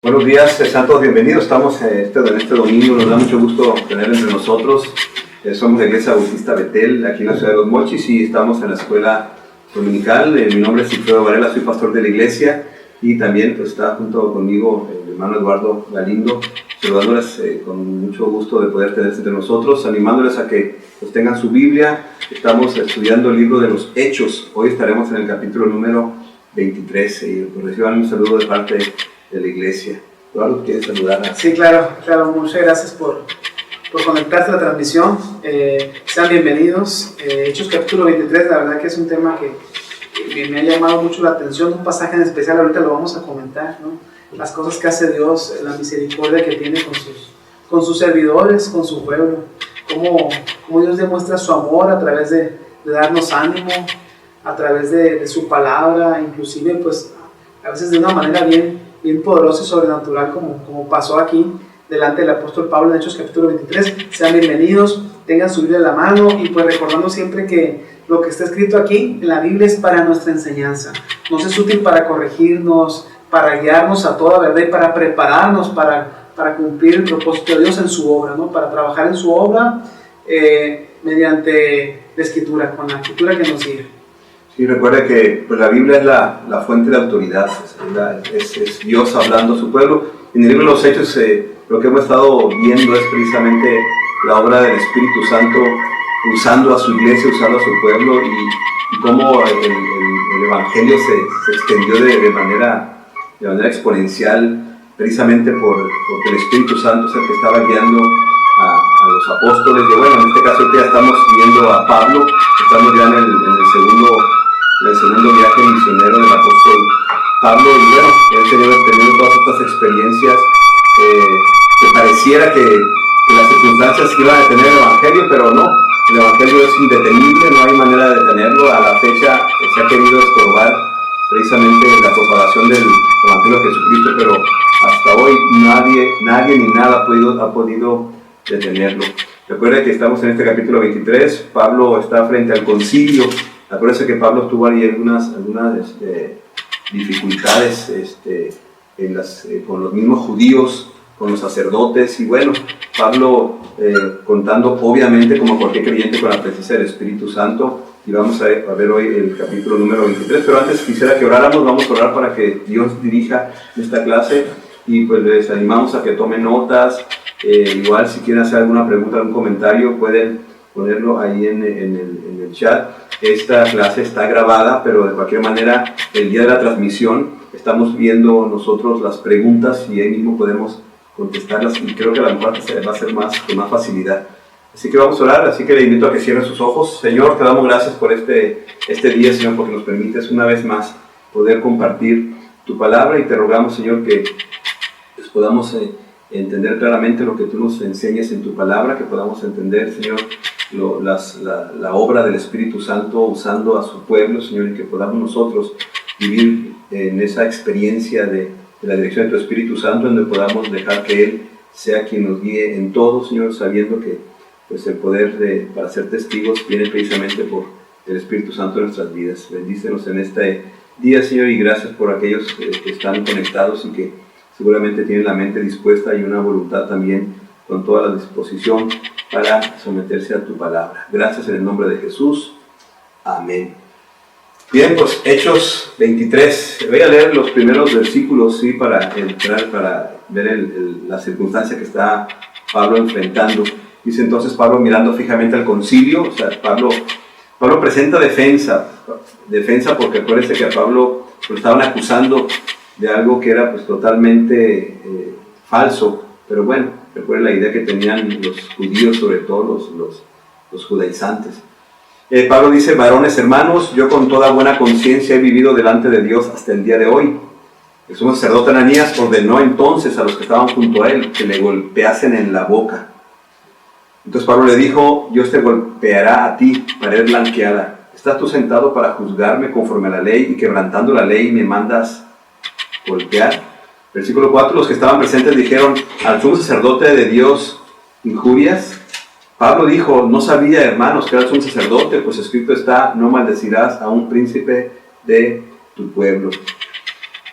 Buenos días, sean todos bienvenidos. Estamos en este domingo, nos da mucho gusto tener entre nosotros. Somos la Iglesia Bautista Betel, aquí en la ciudad de Los Mochis, y estamos en la escuela dominical. Mi nombre es Silfredo Varela, soy pastor de la iglesia, y también pues, está junto conmigo el hermano Eduardo Galindo, saludándoles con mucho gusto de poder tenerse entre nosotros, animándoles a que pues, tengan su Biblia. Estamos estudiando el libro de los Hechos. Hoy estaremos en el capítulo número 23, y pues, reciban un saludo de parte de la iglesia. Eduardo, ¿quieres saludar? Sí, claro, muchas gracias por conectarse a la transmisión. Sean bienvenidos. Hechos capítulo 23, la verdad que es un tema que me ha llamado mucho la atención, un pasaje en especial, ahorita lo vamos a comentar, ¿no? Las cosas que hace Dios, la misericordia que tiene con sus servidores, con su pueblo, cómo Dios demuestra su amor a través de darnos ánimo, a través de su palabra, inclusive pues a veces de una manera bien poderosa y sobrenatural, como pasó aquí delante del apóstol Pablo en Hechos capítulo 23. Sean bienvenidos, tengan su Biblia en la mano, y pues recordando siempre que lo que está escrito aquí en la Biblia es para nuestra enseñanza. Nos es útil para corregirnos, para guiarnos a toda verdad y para prepararnos para cumplir el propósito de Dios en su obra, ¿no? Para trabajar en su obra mediante la Escritura, con la Escritura que nos guía. Sí, recuerda que pues, la Biblia es la fuente de autoridad, es Dios hablando a su pueblo. En el libro de los Hechos lo que hemos estado viendo es precisamente la obra del Espíritu Santo usando a su iglesia, usando a su pueblo, y cómo el Evangelio se extendió de manera exponencial, precisamente porque el Espíritu Santo es el que estaba guiando a los apóstoles. Y bueno, en este caso ya estamos viendo a Pablo, estamos ya en el segundo viaje misionero del apóstol Pablo, y bueno, el Señor ha tenido todas estas experiencias que pareciera que las circunstancias iban a detener el Evangelio, pero no, el Evangelio es indetenible, no hay manera de detenerlo. A la fecha se ha querido estorbar precisamente la propagación del Evangelio de Jesucristo, pero hasta hoy nadie ni nada ha podido detenerlo. Recuerda que estamos en este capítulo 23, Pablo está frente al concilio. Acuérdense que Pablo tuvo ahí algunas dificultades con los mismos judíos, con los sacerdotes, y bueno, Pablo contando obviamente como cualquier creyente con la presencia del Espíritu Santo. Y vamos a ver hoy el capítulo número 23, pero antes quisiera que oráramos. Vamos a orar para que Dios dirija esta clase, y pues les animamos a que tomen notas. Igual si quieren hacer alguna pregunta, algún comentario, pueden ponerlo ahí en el chat. Esta clase está grabada, pero de cualquier manera el día de la transmisión estamos viendo nosotros las preguntas y ahí mismo podemos contestarlas, y creo que a lo mejor va a ser con más facilidad. Así que vamos a orar, así que le invito a que cierren sus ojos. Señor, te damos gracias por este día, Señor, porque nos permites una vez más poder compartir tu palabra, y te rogamos, Señor, que pues, podamos entender claramente lo que tú nos enseñas en tu palabra, que podamos entender, Señor, la obra del Espíritu Santo usando a su pueblo, Señor, y que podamos nosotros vivir en esa experiencia de la dirección de tu Espíritu Santo, donde podamos dejar que Él sea quien nos guíe en todo, Señor, sabiendo que pues, el poder para ser testigos viene precisamente por el Espíritu Santo en nuestras vidas. Bendícenos en este día, Señor, y gracias por aquellos que están conectados y que seguramente tienen la mente dispuesta y una voluntad también con toda la disposición para someterse a tu palabra. Gracias en el nombre de Jesús. Amén. Bien, pues Hechos 23. Voy a leer los primeros versículos, ¿sí? Para ver la circunstancia que está Pablo enfrentando. Dice entonces Pablo, mirando fijamente al concilio, o sea, Pablo presenta defensa porque acuérdense que a Pablo lo estaban acusando de algo que era pues totalmente falso, pero bueno, recuerden la idea que tenían los judíos, sobre todo los judaizantes. Pablo dice: varones hermanos, yo con toda buena conciencia he vivido delante de Dios hasta el día de hoy. El sumo sacerdote Ananías ordenó entonces a los que estaban junto a él que le golpeasen en la boca. Entonces Pablo le dijo: Dios te golpeará a ti, pared blanqueada. ¿Estás tú sentado para juzgarme conforme a la ley, y quebrantando la ley me mandas golpear? Versículo 4, los que estaban presentes dijeron: ¿al sumo sacerdote de Dios injurias? Pablo dijo: no sabía, hermanos, que era el sumo sacerdote, pues escrito está: no maldecirás a un príncipe de tu pueblo.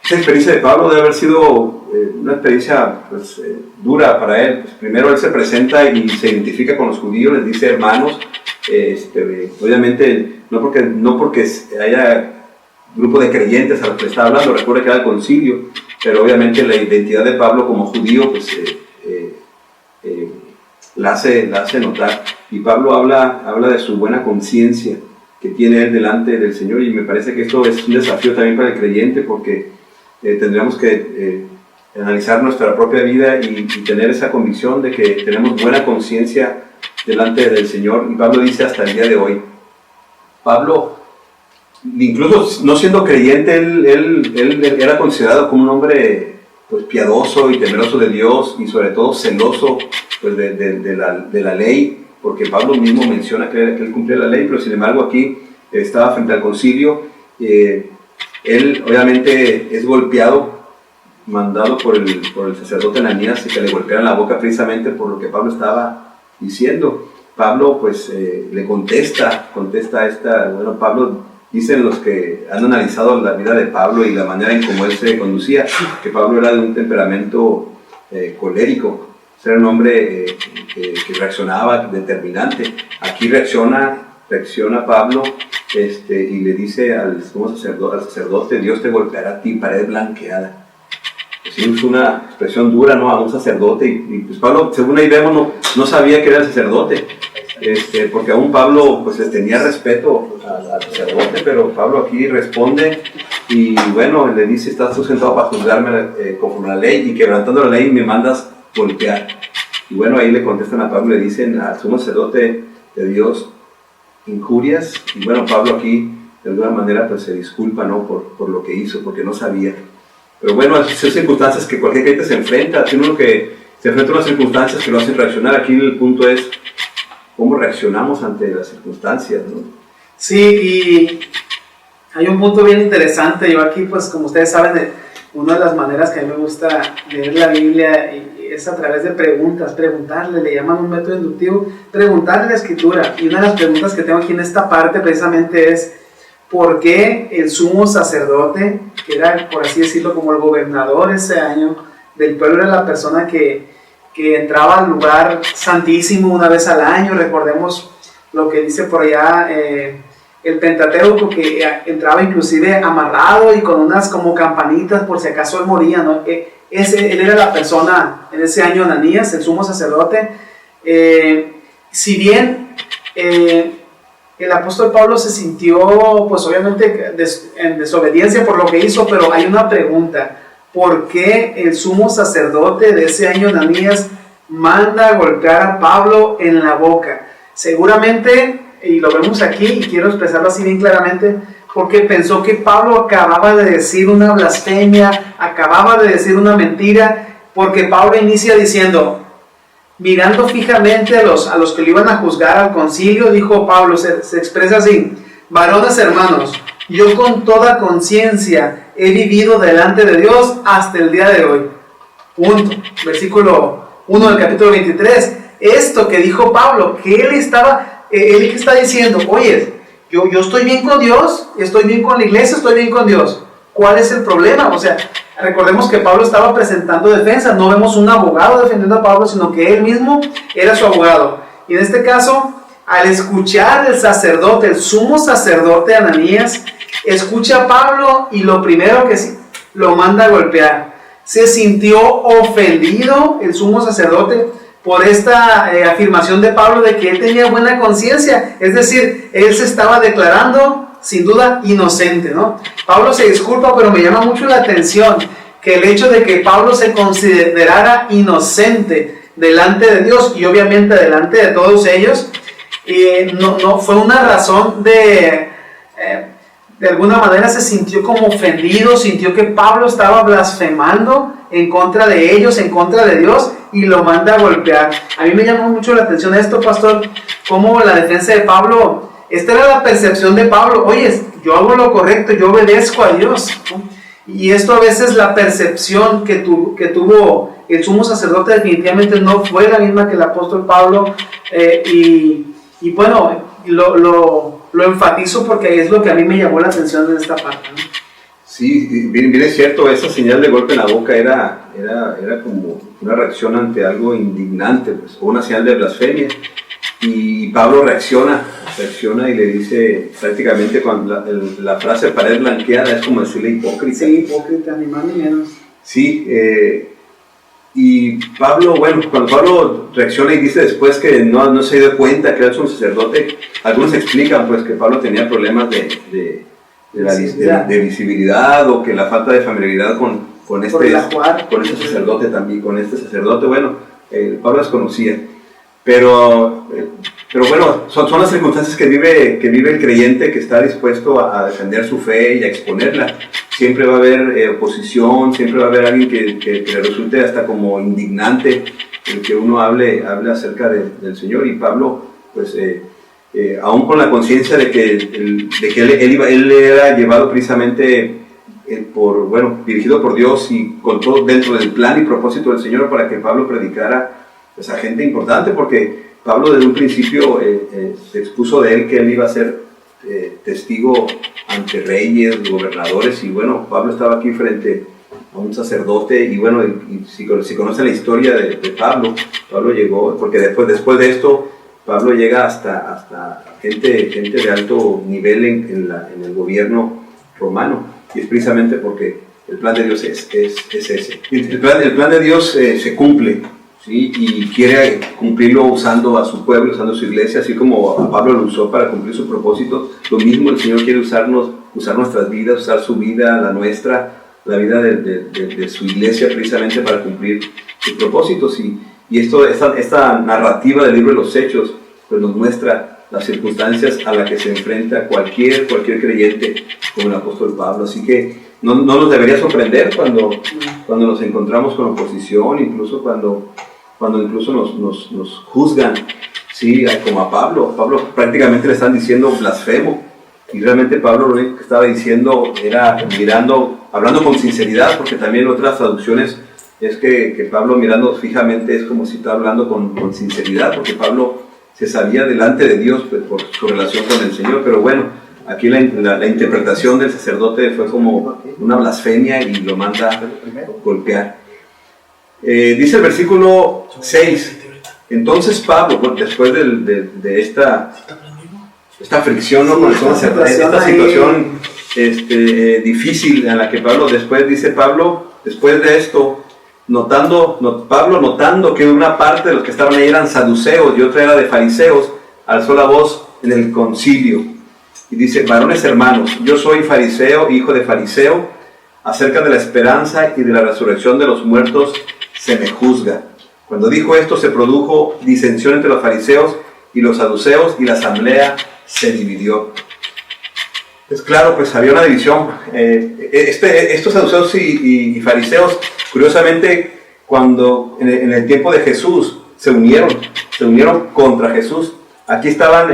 Esa experiencia de Pablo debe haber sido una experiencia pues, dura para él. Pues, primero él se presenta y se identifica con los judíos, les dice hermanos. Obviamente, no porque haya grupo de creyentes a los que está hablando, recuerda que era el concilio, pero obviamente la identidad de Pablo como judío pues, la hace notar. Y Pablo habla de su buena conciencia que tiene él delante del Señor, y me parece que esto es un desafío también para el creyente, porque tendríamos que analizar nuestra propia vida y tener esa convicción de que tenemos buena conciencia delante del Señor. Y Pablo dice hasta el día de hoy, Pablo, incluso no siendo creyente, él era considerado como un hombre pues, piadoso y temeroso de Dios, y sobre todo celoso pues, de la ley, porque Pablo mismo menciona que él cumplía la ley, pero sin embargo aquí estaba frente al concilio. Él obviamente es golpeado, mandado por el sacerdote Ananías, y que le golpearan la boca precisamente por lo que Pablo estaba diciendo. Pablo pues le contesta bueno, Pablo, dicen los que han analizado la vida de Pablo y la manera en cómo él se conducía, que Pablo era de un temperamento colérico, era un hombre que reaccionaba determinante. Aquí reacciona Pablo y le dice al sacerdote, Dios te golpeará a ti, pared blanqueada. Es una expresión dura, ¿no?, a un sacerdote, y pues Pablo, según ahí vemos, no sabía que era el sacerdote, porque aún Pablo pues les tenía respeto al sacerdote, pero Pablo aquí responde y bueno, le dice, estás tú sentado para juzgarme conforme a la ley, y quebrantando la ley me mandas golpear. Y bueno, ahí le contestan a Pablo, le dicen al sumo sacerdote de Dios, injurias. Y bueno, Pablo aquí de alguna manera pues se disculpa, ¿no?, por lo que hizo, porque no sabía. Pero bueno, son circunstancias que cualquier gente se enfrenta. Tiene uno que se enfrenta a unas circunstancias que lo hacen reaccionar. Aquí el punto es cómo reaccionamos ante las circunstancias, ¿no? Sí, y hay un punto bien interesante. Yo aquí, pues como ustedes saben, una de las maneras que a mí me gusta leer la Biblia es a través de preguntarle, le llaman un método inductivo, preguntarle la Escritura. Y una de las preguntas que tengo aquí en esta parte precisamente es, ¿por qué el sumo sacerdote, que era, por así decirlo, como el gobernador ese año del pueblo, era la persona que entraba al lugar santísimo una vez al año? Recordemos lo que dice por allá el Pentateuco, que entraba inclusive amarrado y con unas como campanitas por si acaso él moría, ¿no? Él era la persona en ese año, Ananías, el sumo sacerdote. Si bien el apóstol Pablo se sintió, pues obviamente en desobediencia por lo que hizo, pero hay una pregunta: ¿por qué el sumo sacerdote de ese año, Ananías, manda a golpear a Pablo en la boca? Seguramente, y lo vemos aquí, y quiero expresarlo así bien claramente, porque pensó que Pablo acababa de decir una blasfemia, acababa de decir una mentira, porque Pablo inicia diciendo, mirando fijamente a los que lo iban a juzgar al concilio, dijo Pablo, se expresa así: varones hermanos, yo con toda conciencia he vivido delante de Dios hasta el día de hoy. Punto. Versículo 1 del capítulo 23. Esto que dijo Pablo, que él está diciendo, oye, yo estoy bien con Dios, estoy bien con la iglesia, estoy bien con Dios. ¿Cuál es el problema? O sea, recordemos que Pablo estaba presentando defensa. No vemos un abogado defendiendo a Pablo, sino que él mismo era su abogado. Y en este caso, al escuchar el sacerdote, el sumo sacerdote Ananías, escucha a Pablo y lo primero que lo manda a golpear. Se sintió ofendido el sumo sacerdote por esta afirmación de Pablo de que él tenía buena conciencia. Es decir, él se estaba declarando sin duda inocente, ¿no? Pablo se disculpa, pero me llama mucho la atención que el hecho de que Pablo se considerara inocente delante de Dios y obviamente delante de todos ellos, no fue una razón de alguna manera se sintió como ofendido, sintió que Pablo estaba blasfemando en contra de ellos, en contra de Dios, y lo manda a golpear. A mí me llamó mucho la atención esto, pastor, como la defensa de Pablo. Esta era la percepción de Pablo: oye, yo hago lo correcto, yo obedezco a Dios, ¿no? Y esto a veces, la percepción que tuvo el sumo sacerdote definitivamente no fue la misma que el apóstol Pablo, y bueno, lo enfatizo porque es lo que a mí me llamó la atención en esta parte, ¿no? Sí, bien es cierto, esa señal de golpe en la boca era como una reacción ante algo indignante, pues, o una señal de blasfemia. Y Pablo reacciona y le dice prácticamente cuando la frase pared blanqueada es como decirle hipócrita. Sí, hipócrita, ni más ni menos. Sí, y Pablo, bueno, cuando Pablo reacciona y dice después que no se dio cuenta que era un sacerdote, algunos explican pues que Pablo tenía problemas de visibilidad o que la falta de familiaridad con este sacerdote también, con este sacerdote, bueno, Pablo las conocía. Pero bueno, son las circunstancias que vive el creyente que está dispuesto a defender su fe y a exponerla. Siempre va a haber oposición, siempre va a haber alguien que le resulte hasta como indignante el que uno hable acerca del Señor. Y Pablo, pues, aún con la conciencia de que él era llevado precisamente dirigido por Dios y con todo dentro del plan y propósito del Señor para que Pablo predicara pues, a gente importante, porque Pablo desde un principio se expuso de él que él iba a ser testigo ante reyes, gobernadores, y bueno, Pablo estaba aquí frente a un sacerdote, y bueno, si conocen la historia de Pablo llegó, porque después de esto, Pablo llega hasta gente de alto nivel en el gobierno romano, y es precisamente porque el plan de Dios es ese. El plan de Dios se cumple, ¿sí? Y quiere cumplirlo usando a su pueblo, usando a su iglesia, así como a Pablo lo usó para cumplir su propósito. Lo mismo el Señor quiere usar nuestras vidas, usar su vida, la nuestra, la vida de su iglesia precisamente para cumplir sus propósitos. Y esta narrativa del libro de los Hechos pues nos muestra las circunstancias a las que se enfrenta cualquier creyente como el apóstol Pablo. Así que no nos debería sorprender cuando nos encontramos con oposición, incluso cuando incluso nos juzgan, ¿sí? Como a Pablo. Pablo prácticamente le están diciendo blasfemo, y realmente Pablo lo único que estaba diciendo era hablando con sinceridad, porque también otras traducciones es que Pablo mirando fijamente es como si está hablando con sinceridad, porque Pablo se sabía delante de Dios pues, por su relación con el Señor. Pero bueno, aquí la interpretación del sacerdote fue como una blasfemia y lo manda a golpear. Dice el versículo 6, entonces Pablo, después de esta fricción, ¿no? Esta situación difícil en la que Pablo después de esto, Pablo notando que una parte de los que estaban ahí eran saduceos y otra era de fariseos, alzó la voz en el concilio y dice: varones hermanos, yo soy fariseo, hijo de fariseo, acerca de la esperanza y de la resurrección de los muertos se me juzga. Cuando dijo esto se produjo disensión entre los fariseos y los saduceos, y la asamblea se dividió. Es claro, pues había una división. Estos saduceos y fariseos, curiosamente, cuando en el tiempo de Jesús se unieron contra Jesús. Aquí estaban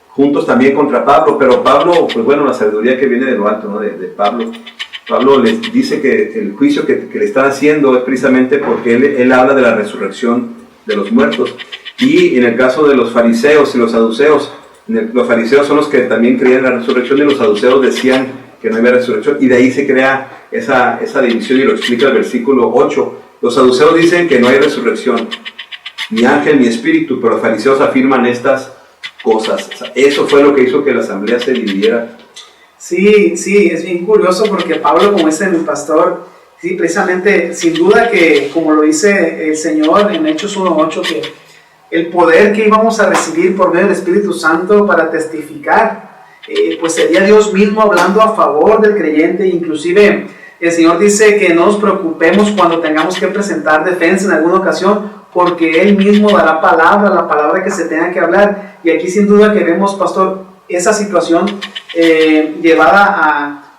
juntos también contra Pablo, pero Pablo, pues bueno, la sabiduría que viene de lo alto, ¿no? de Pablo les dice que el juicio que le están haciendo es precisamente porque él habla de la resurrección de los muertos. Y en el caso de los fariseos y los saduceos, los fariseos son los que también creían en la resurrección, y los saduceos decían que no había resurrección, y de ahí se crea esa división, y lo explica el versículo 8. Los saduceos dicen que no hay resurrección, ni ángel ni espíritu, pero los fariseos afirman estas cosas. O sea, eso fue lo que hizo que la asamblea se dividiera. Sí, es bien curioso porque Pablo, como dice mi pastor, sí, precisamente, sin duda que, como lo dice el Señor en Hechos 1:8, que el poder que íbamos a recibir por medio del Espíritu Santo para testificar, pues sería Dios mismo hablando a favor del creyente. Inclusive el Señor dice que no nos preocupemos cuando tengamos que presentar defensa en alguna ocasión, porque Él mismo dará la palabra que se tenga que hablar. Y aquí sin duda que vemos, pastor, esa situación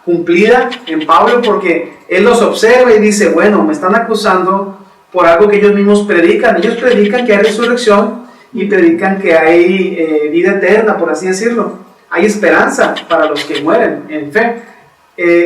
cumplida en Pablo, porque él los observa y dice: bueno, me están acusando por algo que ellos mismos predican. Ellos predican que hay resurrección y predican que hay vida eterna, por así decirlo. Hay esperanza para los que mueren en fe.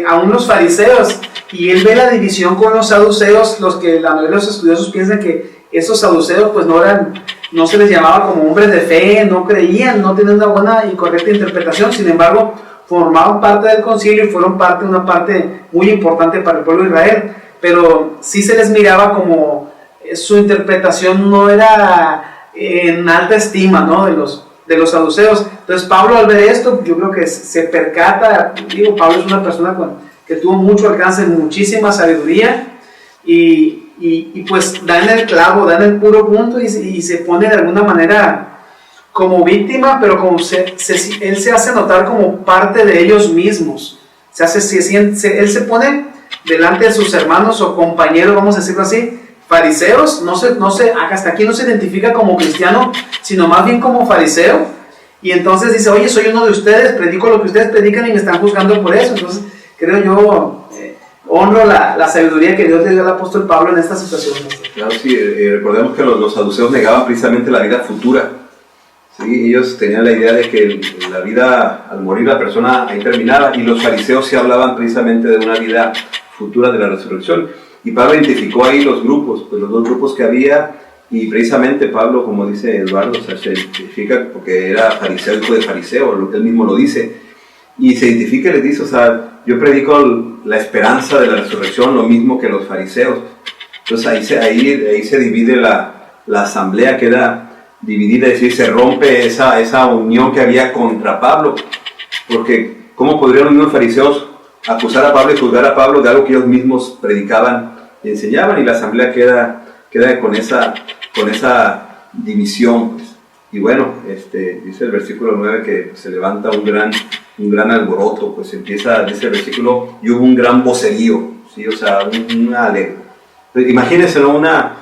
Aún los fariseos, y él ve la división con los saduceos. La mayoría de los estudiosos piensan que esos saduceos pues no se les llamaba como hombres de fe, no creían, no tenían una buena y correcta interpretación. Sin embargo, formaban parte del concilio y fueron una parte muy importante para el pueblo de Israel, pero sí se les miraba como su interpretación no era en alta estima, ¿no? de los saduceos. Entonces Pablo, al ver esto, yo creo que se percata. Pablo es una persona que tuvo mucho alcance, muchísima sabiduría, y pues da en el clavo, da en el puro punto, y se pone de alguna manera como víctima, pero como él se hace notar como parte de ellos mismos. Él se pone delante de sus hermanos o compañeros, vamos a decirlo así, fariseos. Hasta aquí no se identifica como cristiano, sino más bien como fariseo, y entonces dice: oye, soy uno de ustedes, predico lo que ustedes predican y me están juzgando por eso. Entonces creo yo, honro la sabiduría que Dios le dio al apóstol Pablo en esta situación. Claro, sí, recordemos que los saduceos negaban precisamente la vida futura. Sí, ellos tenían la idea de que la vida, al morir la persona, ahí terminaba, y los fariseos sí hablaban precisamente de una vida futura, de la resurrección. Y Pablo identificó ahí los grupos, pues los dos grupos que había, y precisamente Pablo, como dice Eduardo, se identifica porque era fariseo, hijo de fariseo, él mismo lo dice, y se identifica y les dice: yo predico la esperanza de la resurrección, lo mismo que los fariseos. Entonces ahí se divide la asamblea, queda dividida, es decir, se rompe esa unión que había contra Pablo, porque ¿cómo podrían los mismos fariseos acusar a Pablo y juzgar a Pablo de algo que ellos mismos predicaban y enseñaban? Y la asamblea queda con esa división, pues. Y bueno, dice el versículo 9 que se levanta un gran alboroto, pues dice el versículo: y hubo un gran vocerío, ¿sí? Imagínense, ¿no? Una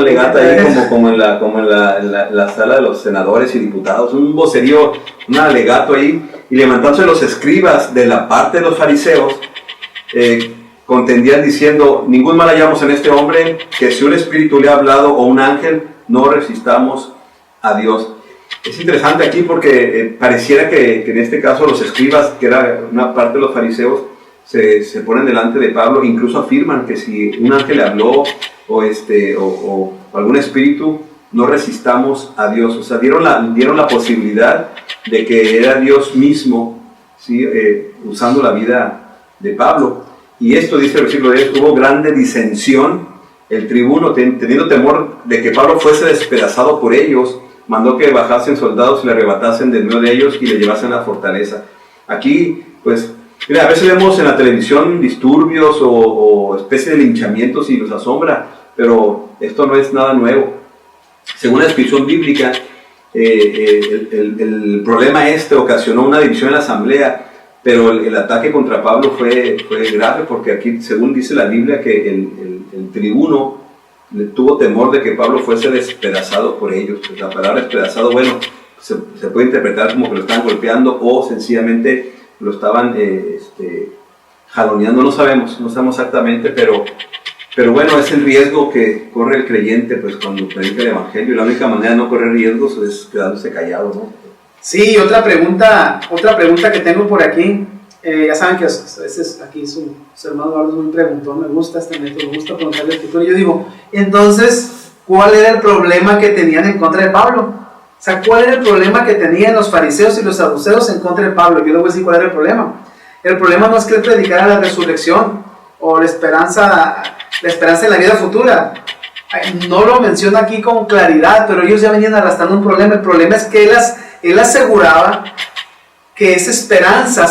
legata ahí como en la sala de los senadores y diputados, un vocerío, un alegato ahí, y levantándose los escribas de la parte de los fariseos, contendían diciendo: ningún mal hallamos en este hombre, que si un espíritu le ha hablado o un ángel, no resistamos a Dios. Es interesante aquí porque pareciera que en este caso los escribas, que era una parte de los fariseos, se ponen delante de Pablo, incluso afirman que si un ángel le habló o algún espíritu, no resistamos a Dios. O sea, dieron la posibilidad de que era Dios mismo, ¿sí? Usando la vida de Pablo. Y esto, dice el versículo 10, hubo grande disensión. El tribuno, teniendo temor de que Pablo fuese despedazado por ellos, mandó que bajasen soldados y le arrebatasen de medio de ellos y le llevasen a la fortaleza. Aquí, pues, mira, a veces vemos en la televisión disturbios o especie de linchamientos y nos asombra, pero esto no es nada nuevo. Según la descripción bíblica, el problema ocasionó una división en la asamblea, pero el ataque contra Pablo fue grave, porque aquí, según dice la Biblia, que el tribuno tuvo temor de que Pablo fuese despedazado por ellos. Pues la palabra despedazado, bueno, se puede interpretar como que lo estaban golpeando o sencillamente lo estaban jaloneando, no sabemos exactamente, pero bueno, es el riesgo que corre el creyente, pues, cuando predica el evangelio, y la única manera de no correr riesgos es quedándose callado, ¿no? Sí, otra pregunta que tengo por aquí. Ya saben que a veces aquí su hermano Eduardo es muy preguntón, me gusta este método, me gusta preguntarle al futuro. Yo digo, entonces, ¿cuál era el problema que tenían en contra de Pablo? O sea, ¿cuál era el problema que tenían los fariseos y los saduceos en contra de Pablo? Yo les voy a decir cuál era el problema. El problema no es que él predicara la resurrección o la esperanza en la vida futura. No lo menciona aquí con claridad, pero ellos ya venían arrastrando un problema. El problema es que él aseguraba que esa esperanza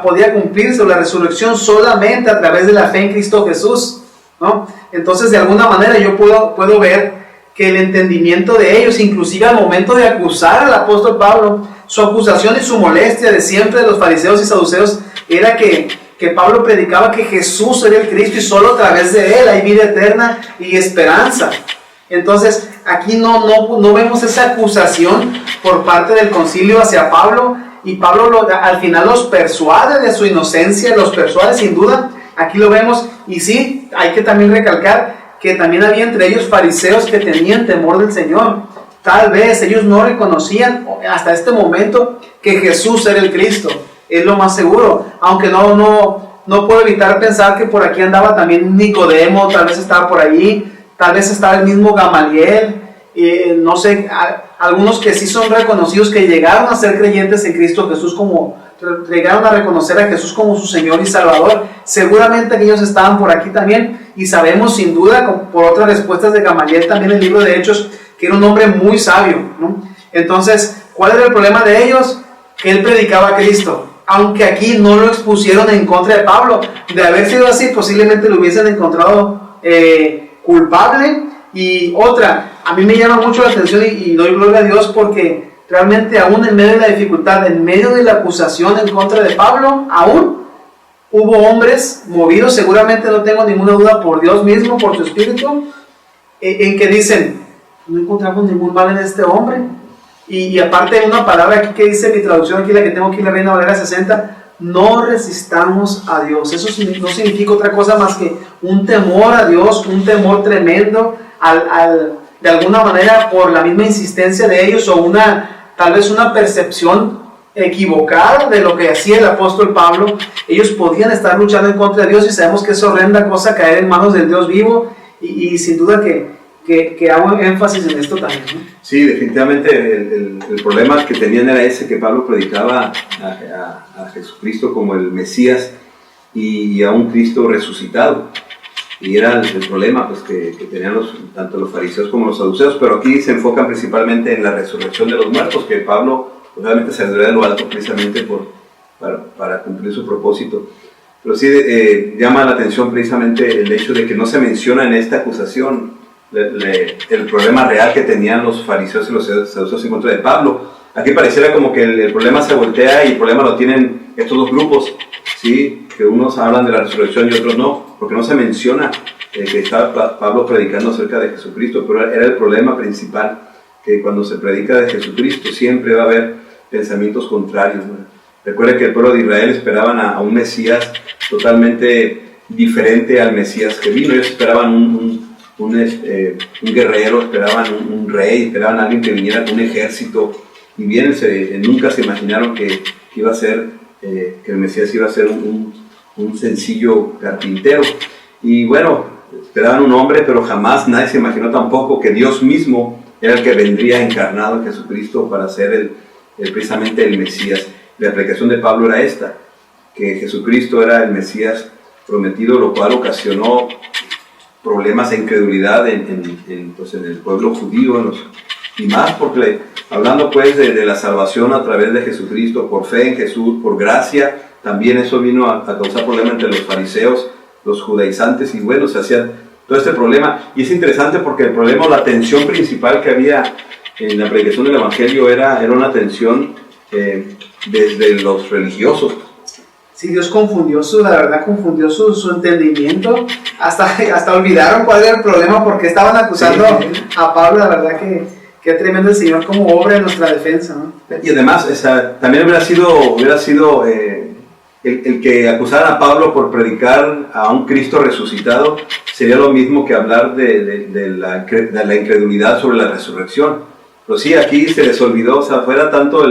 podía cumplirse, la resurrección, solamente a través de la fe en Cristo Jesús, ¿no? Entonces, de alguna manera yo puedo ver que el entendimiento de ellos, inclusive al momento de acusar al apóstol Pablo, su acusación y su molestia de siempre de los fariseos y saduceos era que Pablo predicaba que Jesús era el Cristo y solo a través de él hay vida eterna y esperanza. Entonces, aquí no vemos esa acusación por parte del concilio hacia Pablo, y Pablo al final los persuade de su inocencia, los persuade sin duda. Aquí lo vemos, y sí, hay que también recalcar que también había entre ellos fariseos que tenían temor del Señor. Tal vez ellos no reconocían hasta este momento que Jesús era el Cristo, es lo más seguro, aunque no puedo evitar pensar que por aquí andaba también Nicodemo, tal vez estaba por ahí, tal vez estaba el mismo Gamaliel, no sé, algunos que sí son reconocidos, que llegaron a ser creyentes en Cristo Jesús, como llegaron a reconocer a Jesús como su Señor y Salvador. Seguramente ellos estaban por aquí también, y sabemos sin duda, por otras respuestas de Gamaliel también en el libro de Hechos, que era un hombre muy sabio, ¿no? Entonces, ¿cuál era el problema de ellos? Que él predicaba a Cristo. Aunque aquí no lo expusieron en contra de Pablo. De haber sido así, posiblemente lo hubiesen encontrado culpable. Y otra, a mí me llama mucho la atención y doy gloria a Dios porque realmente aún en medio de la dificultad, en medio de la acusación en contra de Pablo, aún hubo hombres movidos, seguramente no tengo ninguna duda, por Dios mismo, por su Espíritu, en que dicen, no encontramos ningún mal en este hombre. Y aparte hay una palabra aquí que dice mi traducción, aquí la que tengo aquí, la Reina Valera 60, no resistamos a Dios. Eso no significa otra cosa más que un temor a Dios, un temor tremendo, de alguna manera por la misma insistencia de ellos, o tal vez una percepción equivocada de lo que hacía el apóstol Pablo. Ellos podían estar luchando en contra de Dios, y sabemos que es horrenda cosa caer en manos del Dios vivo, y sin duda que hago énfasis en esto también, ¿no? Sí, definitivamente el problema que tenían era ese, que Pablo predicaba a Jesucristo como el Mesías y a un Cristo resucitado. Y era el problema pues, que tenían tanto los fariseos como los saduceos, pero aquí se enfocan principalmente en la resurrección de los muertos, que Pablo obviamente se salió de lo alto precisamente para cumplir su propósito. Pero sí llama la atención precisamente el hecho de que no se menciona en esta acusación el problema real que tenían los fariseos y los saduceos en contra de Pablo. Aquí pareciera como que el problema se voltea y el problema lo tienen estos dos grupos, ¿sí? Que unos hablan de la resurrección y otros no, porque no se menciona que estaba Pablo predicando acerca de Jesucristo, pero era el problema principal, que cuando se predica de Jesucristo siempre va a haber pensamientos contrarios, ¿no? Recuerda que el pueblo de Israel esperaban a un Mesías totalmente diferente al Mesías que vino. Ellos esperaban un guerrero, esperaban un rey, esperaban a alguien que viniera con un ejército, y bien nunca se imaginaron que iba a ser que el Mesías iba a ser un sencillo carpintero. Y bueno, esperaban un hombre, pero jamás nadie se imaginó tampoco que Dios mismo era el que vendría encarnado en Jesucristo para ser precisamente el Mesías. La aplicación de Pablo era esta, que Jesucristo era el Mesías prometido, lo cual ocasionó problemas e incredulidad en el pueblo judío, y más porque hablando pues de la salvación a través de Jesucristo, por fe en Jesús, por gracia, también eso vino a causar problemas entre los fariseos, los judaizantes, y bueno, se hacía todo este problema. Y es interesante porque el problema, la tensión principal que había en la predicación del Evangelio era una tensión desde los religiosos. Sí, Dios confundió su entendimiento, hasta olvidaron cuál era el problema, porque estaban acusando a Pablo. La verdad que tremendo el Señor como obra en nuestra defensa, ¿no? Y además, también hubiera sido el que acusaran a Pablo por predicar a un Cristo resucitado, sería lo mismo que hablar de la incredulidad sobre la resurrección. Pero sí, aquí se les olvidó, fuera tanto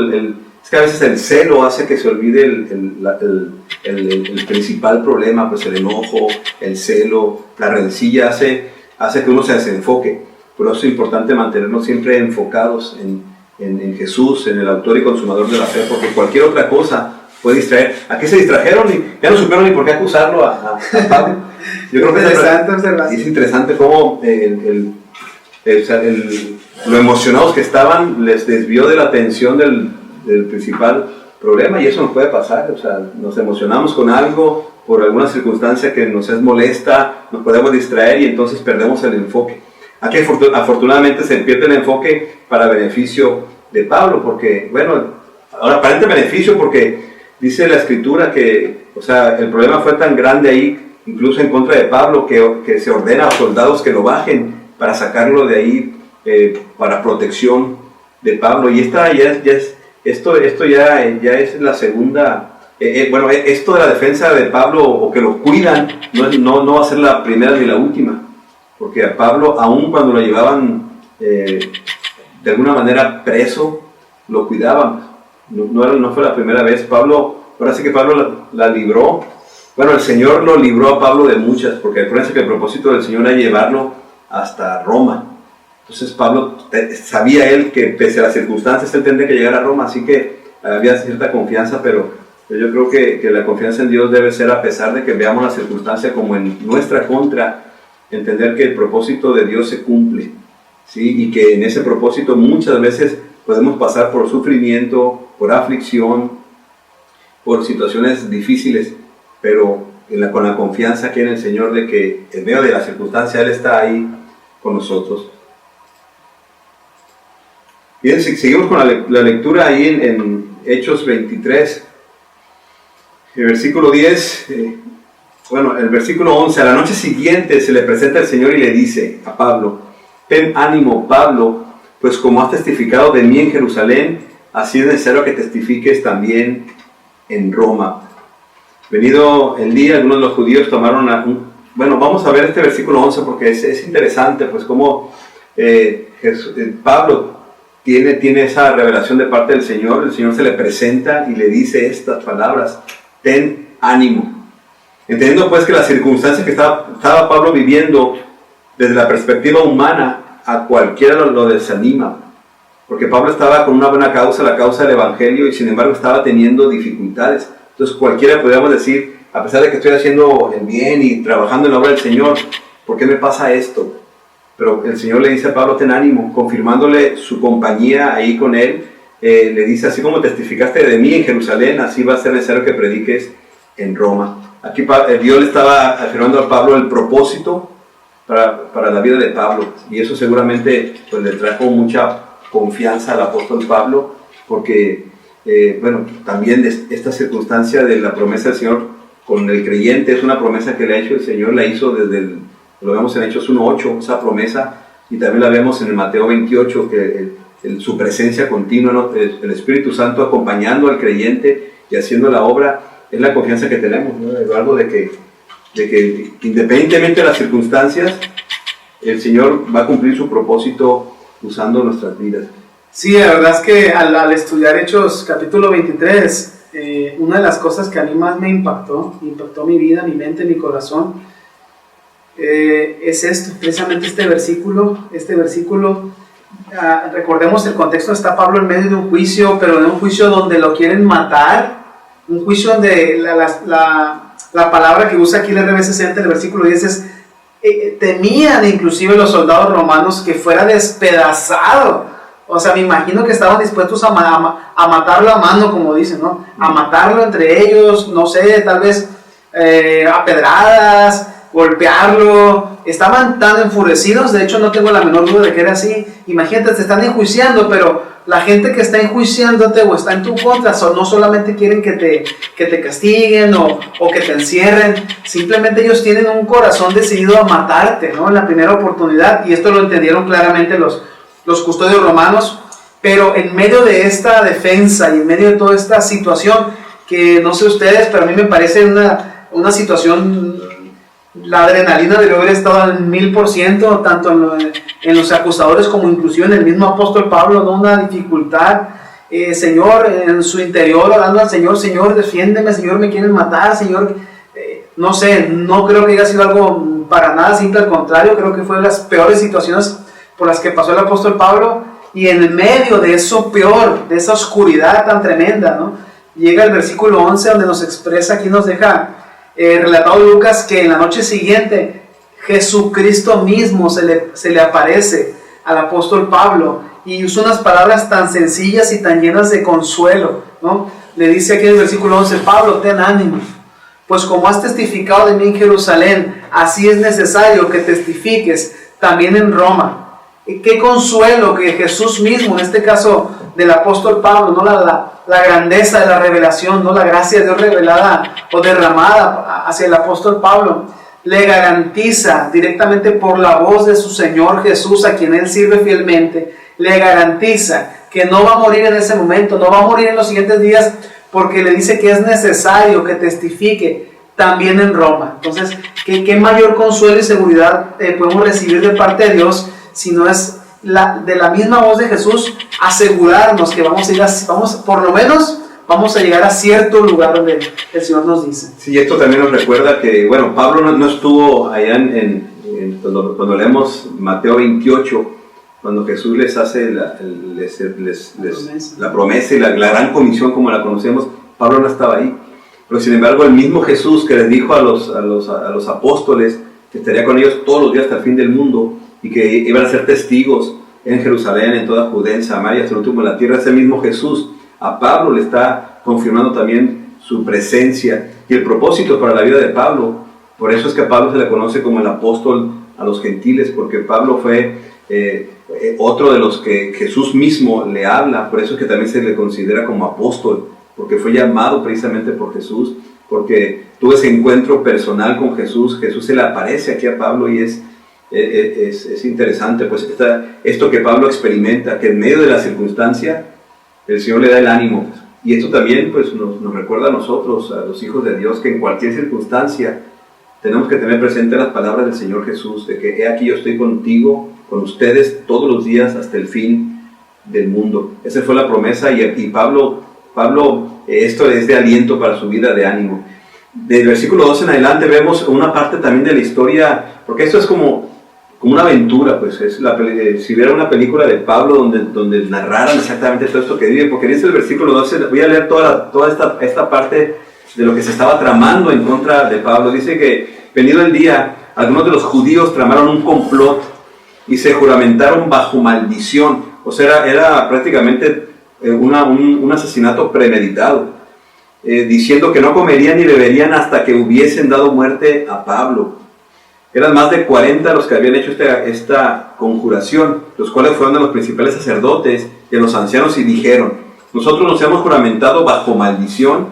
es que a veces el celo hace que se olvide el principal problema, pues el enojo, el celo, la rencilla hace que uno se desenfoque. Por eso es importante mantenernos siempre enfocados en Jesús, en el autor y consumador de la fe, porque cualquier otra cosa puede distraer. Aquí se distrajeron y ya no supieron ni por qué acusarlo a Pablo. Yo creo que es interesante cómo lo emocionados que estaban les desvió de la atención del principal problema, y eso nos puede pasar. Nos emocionamos con algo por alguna circunstancia que nos es molesta, nos podemos distraer y entonces perdemos el enfoque. Aquí afortunadamente se pierde el enfoque para beneficio de Pablo, porque, bueno, ahora aparente beneficio porque dice la Escritura que, el problema fue tan grande ahí, incluso en contra de Pablo, que se ordena a los soldados que lo bajen para sacarlo de ahí, para protección de Pablo. Y esto ya es la segunda, esto de la defensa de Pablo, o que lo cuidan, no va a ser la primera ni la última, porque a Pablo, aun cuando lo llevaban de alguna manera preso, lo cuidaban. No fue la primera vez. Ahora sí que Pablo la libró. Bueno, el Señor lo libró a Pablo de muchas, porque acuérdense que el propósito del Señor era llevarlo hasta Roma. Entonces Pablo sabía él que pese a las circunstancias él tendría que llegar a Roma, así que había cierta confianza, pero Yo creo que la confianza en Dios debe ser, a pesar de que veamos la circunstancia como en nuestra contra, entender que el propósito de Dios se cumple, ¿sí? Y que en ese propósito muchas veces podemos pasar por sufrimiento, por aflicción, por situaciones difíciles, pero con la confianza que hay en el Señor de que en medio de la circunstancia Él está ahí con nosotros. Bien, seguimos con la lectura ahí en Hechos 23, el versículo 10, el versículo 11, a la noche siguiente se le presenta el Señor y le dice a Pablo: ten ánimo, Pablo, pues como has testificado de mí en Jerusalén, así es necesario que testifiques también en Roma. Venido el día, algunos de los judíos tomaron vamos a ver este versículo 11 porque es interesante, pues como Pablo tiene esa revelación de parte del Señor. El Señor se le presenta y le dice estas palabras: ten ánimo. Entendiendo pues que la circunstancia que estaba Pablo viviendo desde la perspectiva humana, a cualquiera lo desanima, porque Pablo estaba con una buena causa, la causa del Evangelio, y sin embargo estaba teniendo dificultades. Entonces cualquiera podríamos decir, a pesar de que estoy haciendo el bien y trabajando en la obra del Señor, ¿por qué me pasa esto? Pero el Señor le dice a Pablo: ten ánimo, confirmándole su compañía ahí con él. Le dice: así como testificaste de mí en Jerusalén, así va a ser necesario que prediques en Roma. Aquí Dios le estaba afirmando a Pablo el propósito para la vida de Pablo, y eso seguramente pues, le trajo mucha confianza al apóstol Pablo, porque también esta circunstancia de la promesa del Señor con el creyente es una promesa que le ha hecho el Señor. La hizo lo vemos en Hechos 1:8, esa promesa, y también la vemos en el Mateo 28, que su presencia continua, ¿no? El Espíritu Santo acompañando al creyente y haciendo la obra, es la confianza que tenemos, ¿no? Eduardo, de que independientemente de las circunstancias, el Señor va a cumplir su propósito usando nuestras vidas. Sí, la verdad es que al estudiar Hechos capítulo 23, una de las cosas que a mí más me impactó mi vida, mi mente, mi corazón, es esto, precisamente este versículo. Recordemos el contexto: está Pablo en medio de un juicio, pero de un juicio donde lo quieren matar, un juicio donde la palabra que usa aquí la RB60 en el versículo 10 es temían inclusive los soldados romanos que fuera despedazado. O sea, me imagino que estaban dispuestos a matarlo a mano, como dicen, ¿no? A matarlo entre ellos, no sé, tal vez a pedradas, golpearlo. Estaban tan enfurecidos, de hecho no tengo la menor duda de que era así. Imagínate, te están enjuiciando, pero la gente que está enjuiciándote o está en tu contra no solamente quieren que te castiguen o que te encierren, simplemente ellos tienen un corazón decidido a matarte, ¿no? En la primera oportunidad, y esto lo entendieron claramente los custodios romanos. Pero en medio de esta defensa y en medio de toda esta situación, que no sé ustedes, pero a mí me parece una situación, la adrenalina debió haber estado al 1000%, tanto en los acusadores como inclusive en el mismo apóstol Pablo, ¿no? Una dificultad, Señor, en su interior, orando al Señor: Señor, defiéndeme, Señor, me quieren matar, Señor. No sé, no creo que haya sido algo para nada simple, al contrario, creo que fue de las peores situaciones por las que pasó el apóstol Pablo. Y en medio de eso peor, de esa oscuridad tan tremenda, ¿no? Llega el versículo 11, donde nos expresa, aquí nos deja relatado Lucas, que en la noche siguiente Jesucristo mismo se le aparece al apóstol Pablo y usa unas palabras tan sencillas y tan llenas de consuelo, ¿no? Le dice aquí en el versículo 11: Pablo, ten ánimo, pues como has testificado de mí en Jerusalén, así es necesario que testifiques también en Roma. Qué consuelo que Jesús mismo, en este caso del apóstol Pablo, ¿no? La grandeza de la revelación, ¿no? La gracia de Dios revelada o derramada hacia el apóstol Pablo, le garantiza directamente por la voz de su Señor Jesús, a quien él sirve fielmente, le garantiza que no va a morir en ese momento, no va a morir en los siguientes días, porque le dice que es necesario que testifique también en Roma. Entonces, ¿qué mayor consuelo y seguridad podemos recibir de parte de Dios, si no es de la misma voz de Jesús asegurarnos que por lo menos vamos a llegar a cierto lugar donde el Señor nos dice? Sí, esto también nos recuerda que, Pablo no estuvo allá cuando leemos Mateo 28, cuando Jesús les hace la promesa y la gran comisión como la conocemos. Pablo no estaba ahí. Pero sin embargo, el mismo Jesús que les dijo a los apóstoles que estaría con ellos todos los días hasta el fin del mundo y que iban a ser testigos en Jerusalén, en toda Judea, en Samaria, hasta el último de la tierra, ese mismo Jesús a Pablo le está confirmando también su presencia y el propósito para la vida de Pablo. Por eso es que a Pablo se le conoce como el apóstol a los gentiles, porque Pablo fue otro de los que Jesús mismo le habla. Por eso es que también se le considera como apóstol, porque fue llamado precisamente por Jesús, porque tuvo ese encuentro personal con Jesús. Jesús se le aparece aquí a Pablo y es interesante, pues esto que Pablo experimenta, que en medio de la circunstancia el Señor le da el ánimo. Y esto también pues, nos recuerda a nosotros, a los hijos de Dios, que en cualquier circunstancia tenemos que tener presente las palabras del Señor Jesús, de que he aquí yo estoy contigo, con ustedes todos los días hasta el fin del mundo. Esa fue la promesa y Pablo, esto es de aliento para su vida, de ánimo. Del versículo 12 en adelante vemos una parte también de la historia, porque esto es como una aventura, pues si hubiera una película de Pablo donde narraran exactamente todo esto que vive, porque dice el versículo 12, voy a leer toda esta parte de lo que se estaba tramando en contra de Pablo. Dice que venido el día, algunos de los judíos tramaron un complot y se juramentaron bajo maldición. O sea, era prácticamente un asesinato premeditado, diciendo que no comerían ni beberían hasta que hubiesen dado muerte a Pablo. Eran más de 40 los que habían hecho esta conjuración, los cuales fueron de los principales sacerdotes y de los ancianos, y dijeron: nosotros nos hemos juramentado bajo maldición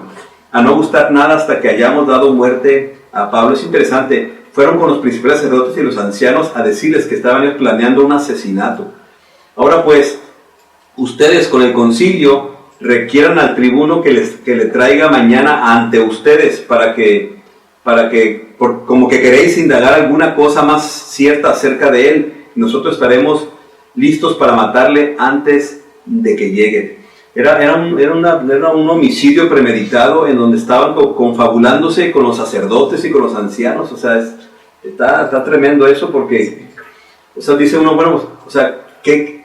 a no gustar nada hasta que hayamos dado muerte a Pablo. Es interesante, fueron con los principales sacerdotes y los ancianos a decirles que estaban planeando un asesinato. Ahora pues, ustedes con el concilio requieran al tribuno que le traiga mañana ante ustedes para que como que queréis indagar alguna cosa más cierta acerca de él, nosotros estaremos listos para matarle antes de que llegue. Era un homicidio premeditado en donde estaban confabulándose con los sacerdotes y con los ancianos. O sea, está tremendo eso, porque, o sea, dice uno, bueno, o sea, ¿qué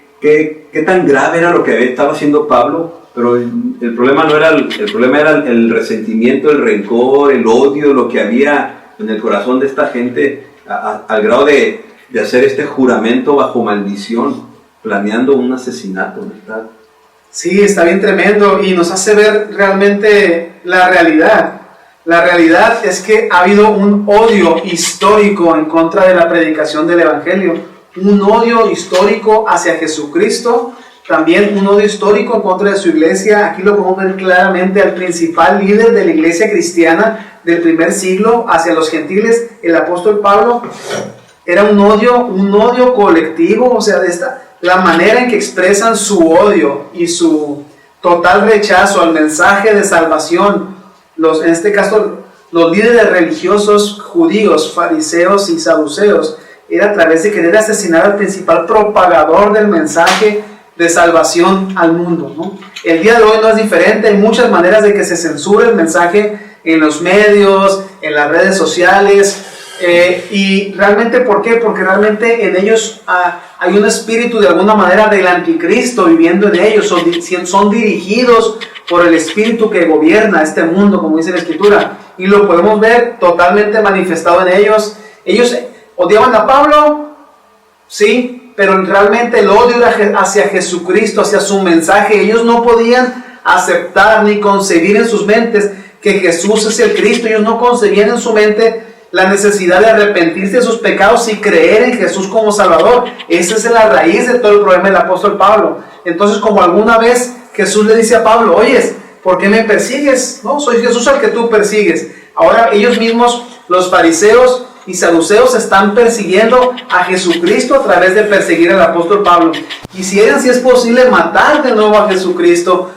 tan grave era lo que estaba haciendo Pablo? Pero el problema no era el problema era el resentimiento, el rencor, el odio, lo que había en el corazón de esta gente, al grado de hacer este juramento bajo maldición, planeando un asesinato, ¿verdad? Sí, está bien tremendo y nos hace ver realmente la realidad. La realidad es que ha habido un odio histórico en contra de la predicación del Evangelio, un odio histórico hacia Jesucristo, también un odio histórico en contra de su iglesia. Aquí lo podemos ver claramente al principal líder de la iglesia cristiana del primer siglo hacia los gentiles, el apóstol Pablo. Era un odio colectivo, o sea, la manera en que expresan su odio y su total rechazo al mensaje de salvación. En este caso, los líderes religiosos judíos, fariseos y saduceos, era a través de querer asesinar al principal propagador del mensaje de salvación al mundo, ¿no? El día de hoy no es diferente, hay muchas maneras de que se censure el mensaje en los medios, en las redes sociales, y realmente, ¿por qué? Porque realmente en ellos hay un espíritu de alguna manera del anticristo viviendo en ellos, son dirigidos por el espíritu que gobierna este mundo, como dice la Escritura, y lo podemos ver totalmente manifestado en ellos. Ellos odiaban a Pablo, sí, pero realmente el odio era hacia Jesucristo, hacia su mensaje. Ellos no podían aceptar ni concebir en sus mentes que Jesús es el Cristo. Ellos no concebían en su mente la necesidad de arrepentirse de sus pecados y creer en Jesús como Salvador. Esa es la raíz de todo el problema del apóstol Pablo. Entonces, como alguna vez Jesús le dice a Pablo: oyes, ¿por qué me persigues? No, soy Jesús al que tú persigues. Ahora ellos mismos, los fariseos y saduceos, están persiguiendo a Jesucristo a través de perseguir al apóstol Pablo. Quisieran, si es posible, matar de nuevo a Jesucristo.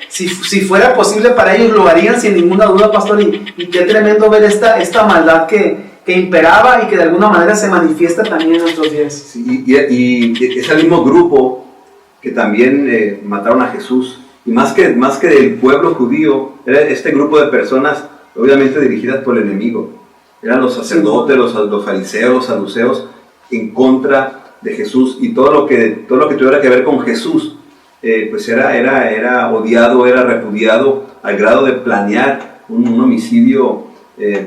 Si fuera posible para ellos, lo harían sin ninguna duda, pastor. Y qué tremendo ver esta maldad que imperaba y que de alguna manera se manifiesta también en nuestros días. Sí, y es el mismo grupo que también mataron a Jesús. Y más que del pueblo judío, era este grupo de personas obviamente dirigidas por el enemigo. Eran los sacerdotes, los fariseos, los saduceos, en contra de Jesús, y todo lo que tuviera que ver con Jesús, pues era odiado, era repudiado, al grado de planear un homicidio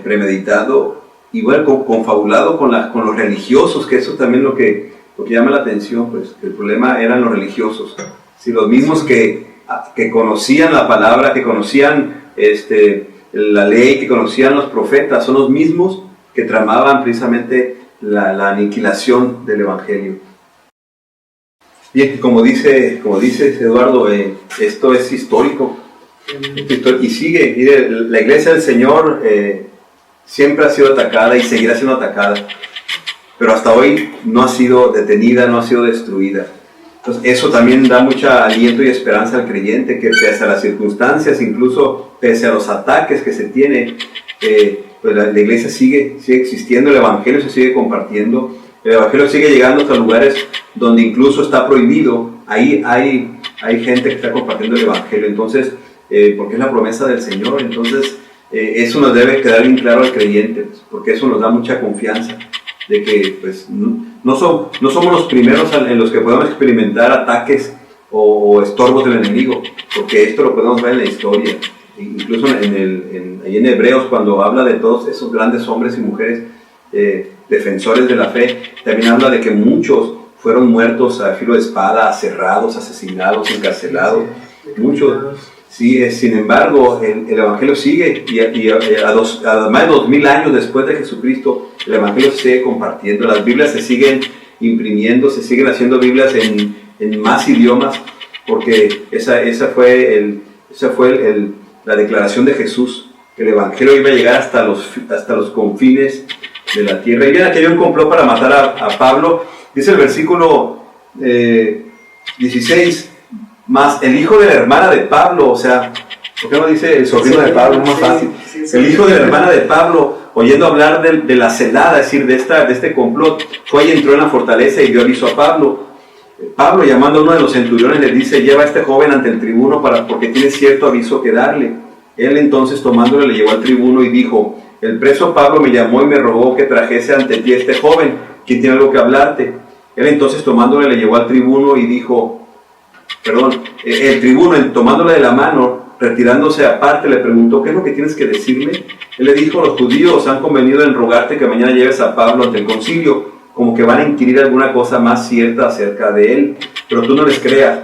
premeditado, igual confabulado con los religiosos, que eso también lo que llama la atención, pues que el problema eran los religiosos. Si los mismos que conocían la palabra, que conocían la ley, que conocían los profetas, son los mismos que tramaban precisamente la aniquilación del Evangelio. Bien, como dice Eduardo, esto es histórico. Y sigue, mire, la iglesia del Señor siempre ha sido atacada y seguirá siendo atacada, pero hasta hoy no ha sido detenida, no ha sido destruida. Entonces eso también da mucha aliento y esperanza al creyente, que pese a las circunstancias, incluso pese a los ataques que se tiene, pues la iglesia sigue existiendo, el Evangelio se sigue compartiendo, el Evangelio sigue llegando hasta lugares donde incluso está prohibido. Ahí hay gente que está compartiendo el Evangelio, entonces, porque es la promesa del Señor. Entonces eso nos debe quedar bien claro al creyente, porque eso nos da mucha confianza de que pues, no somos los primeros en los que podemos experimentar ataques o estorbos del enemigo, porque esto lo podemos ver en la historia, incluso ahí en Hebreos, cuando habla de todos esos grandes hombres y mujeres defensores de la fe, también habla de que muchos fueron muertos a filo de espada, aserrados, asesinados, encarcelados, muchos. Sí, sin embargo, el Evangelio sigue y a más de 2000 años después de Jesucristo, el Evangelio se sigue compartiendo, las Biblias se siguen imprimiendo, se siguen haciendo Biblias en más idiomas, porque esa fue la declaración de Jesús, que el Evangelio iba a llegar hasta los confines de la tierra. Y bien, aquí había un complot para matar a Pablo, dice el versículo 16, más el hijo de la hermana de Pablo, o sea, ¿por qué no dice el sobrino de Pablo? Es más fácil. El hijo de la hermana de Pablo, oyendo hablar de la celada, es decir, de este complot, fue y entró en la fortaleza y dio aviso a Pablo. Pablo, llamando a uno de los centuriones, le dice: lleva a este joven ante el tribuno porque tiene cierto aviso que darle. Él entonces, tomándole, le llevó al tribuno y dijo: el preso Pablo me llamó y me rogó que trajese ante ti a este joven, quien tiene algo que hablarte. Él entonces, tomándole, le llevó al tribuno y dijo, el tribuno, tomándole de la mano, retirándose aparte, le preguntó: ¿qué es lo que tienes que decirme? Él le dijo: los judíos han convenido en rogarte que mañana lleves a Pablo ante el concilio, como que van a inquirir alguna cosa más cierta acerca de él, pero tú no les creas,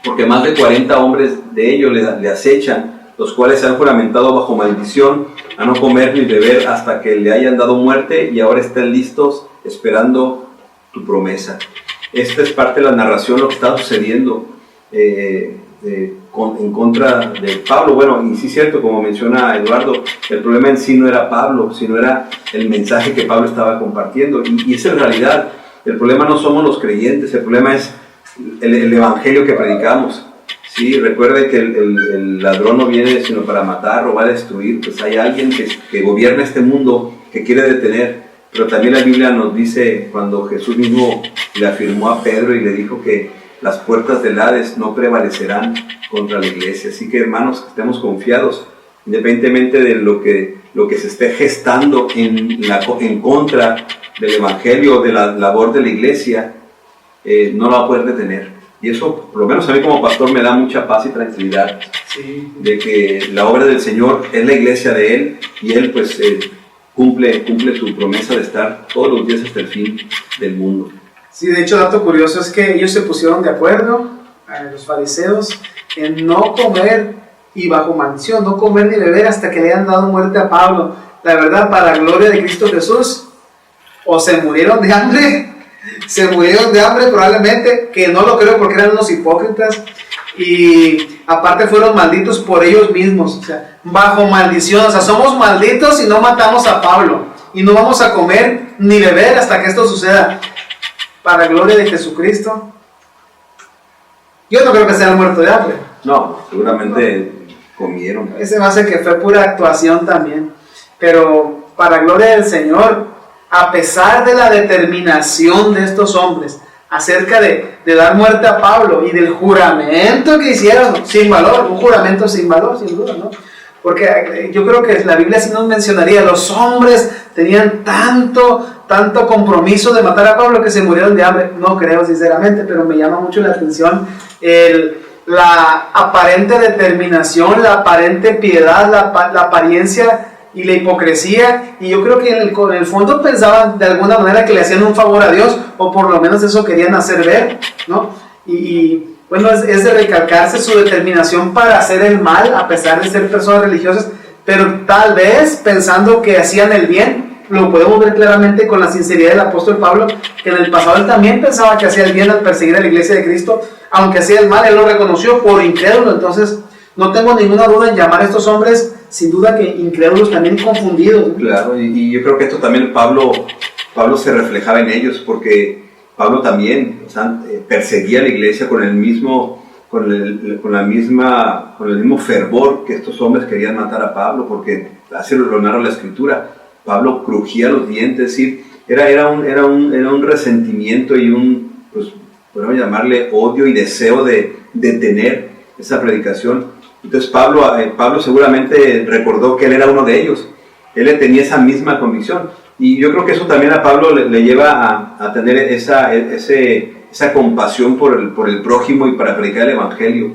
porque más de 40 hombres de ellos le acechan, los cuales se han juramentado bajo maldición a no comer ni beber hasta que le hayan dado muerte, y ahora están listos esperando tu promesa. Esta es parte de la narración, lo que está sucediendo en contra de Pablo. Bueno, y sí es cierto, como menciona Eduardo, el problema en sí no era Pablo, sino era el mensaje que Pablo estaba compartiendo. Y esa es la realidad. El problema no somos los creyentes, el problema es el evangelio que predicamos. Sí, recuerde que el ladrón no viene sino para matar, robar, destruir. Pues hay alguien que gobierna este mundo, que quiere detener. Pero también la Biblia nos dice, cuando Jesús mismo le afirmó a Pedro y le dijo que las puertas del Hades no prevalecerán contra la iglesia. Así que, hermanos, estemos confiados, independientemente de lo que se esté gestando en contra del evangelio, de la labor de la iglesia, no lo va a poder detener. Y eso, por lo menos a mí como pastor, me da mucha paz y tranquilidad, sí, de que la obra del Señor es la iglesia de Él, y Él pues cumple su promesa de estar todos los días hasta el fin del mundo. Sí, de hecho, dato curioso es que ellos se pusieron de acuerdo, los fariseos, en no comer y bajo maldición, no comer ni beber hasta que le hayan dado muerte a Pablo. La verdad, para la gloria de Cristo Jesús, o se murieron de hambre probablemente, que no lo creo porque eran unos hipócritas, y aparte fueron malditos por ellos mismos, o sea, bajo maldición, o sea, somos malditos si no matamos a Pablo, y no vamos a comer ni beber hasta que esto suceda. Para gloria de Jesucristo, yo no creo que se hayan muerto de hambre. No, seguramente comieron. Ese me hace que fue pura actuación también. Pero para gloria del Señor, a pesar de la determinación de estos hombres acerca de dar muerte a Pablo y del juramento que hicieron, sin valor, un juramento sin valor, sin duda, ¿no? Porque yo creo que la Biblia sí nos mencionaría, los hombres tenían tanto compromiso de matar a Pablo que se murieron de hambre. No creo sinceramente, pero me llama mucho la atención la aparente determinación, la aparente piedad, la apariencia y la hipocresía, y yo creo que en el fondo pensaban de alguna manera que le hacían un favor a Dios, o por lo menos eso querían hacer ver, ¿no? Y bueno, es de recalcarse su determinación para hacer el mal, a pesar de ser personas religiosas, pero tal vez pensando que hacían el bien. Lo podemos ver claramente con la sinceridad del apóstol Pablo, que en el pasado él también pensaba que hacía el bien al perseguir a la iglesia de Cristo, aunque hacía el mal, él lo reconoció por incrédulo. Entonces, no tengo ninguna duda en llamar a estos hombres, sin duda que incrédulos, también confundidos. Claro, y yo creo que esto también Pablo se reflejaba en ellos, porque Pablo también, o sea, perseguía a la iglesia con el mismo fervor que estos hombres querían matar a Pablo, porque así lo narra la Escritura. Pablo crujía los dientes, es decir, era un resentimiento y pues, podemos llamarle odio y deseo de detener esa predicación. Entonces Pablo seguramente recordó que él era uno de ellos, él tenía esa misma convicción, y yo creo que eso también a Pablo le lleva a tener esa compasión por el prójimo y para predicar el Evangelio,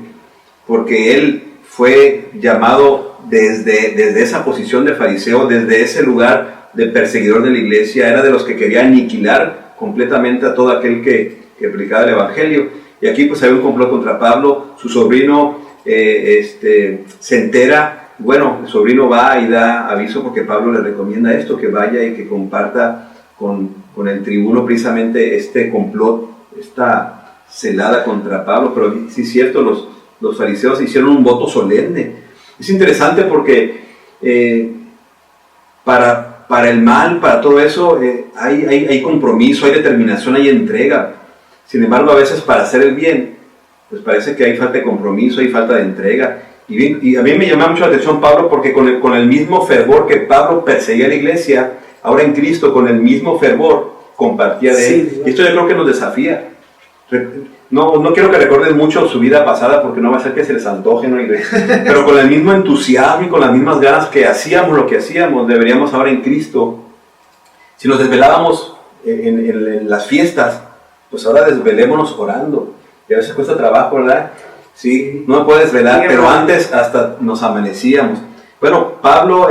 porque él fue llamado desde esa posición de fariseo, desde ese lugar de perseguidor de la iglesia. Era de los que quería aniquilar completamente a todo aquel que predicaba el Evangelio. Y aquí pues hay un complot contra Pablo. Su sobrino se entera, bueno, el sobrino va y da aviso porque Pablo le recomienda esto, que vaya y que comparta con el tribuno precisamente este complot, esta celada contra Pablo. Pero sí es cierto, los fariseos hicieron un voto solemne. Es interesante porque para el mal, para todo eso, hay compromiso, hay determinación, hay entrega. Sin embargo, a veces para hacer el bien, pues parece que hay falta de compromiso, hay falta de entrega. Y a mí me llama mucho la atención Pablo, porque con el mismo fervor que Pablo perseguía a la iglesia, ahora en Cristo, con el mismo fervor, compartía de él. Y esto yo creo que nos desafía. No quiero que recuerden mucho su vida pasada, porque no va a ser que se les antoje, ¿no? Pero con el mismo entusiasmo y con las mismas ganas que hacíamos lo que hacíamos, deberíamos ahora en Cristo. Si nos desvelábamos en las fiestas, pues ahora desvelémonos orando. Y a veces cuesta trabajo, ¿verdad? Sí, no me puedo desvelar, pero antes hasta nos amanecíamos. Bueno, Pablo,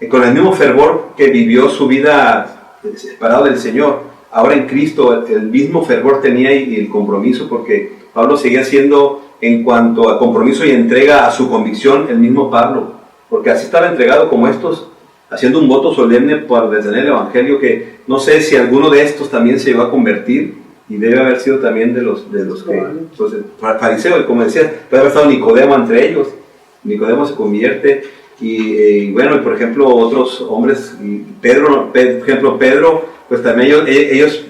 con el mismo fervor que vivió su vida separado del Señor, ahora en Cristo el mismo fervor tenía y el compromiso, porque Pablo seguía siendo, en cuanto a compromiso y entrega a su convicción, el mismo Pablo, porque así estaba entregado como estos, haciendo un voto solemne por detener el Evangelio, que no sé si alguno de estos también se llegó a convertir, y debe haber sido también de los que, pues, fariseos, como decía, puede haber estado Nicodemo entre ellos. Nicodemo se convierte, y bueno, y por ejemplo otros hombres, Pedro, pues también ellos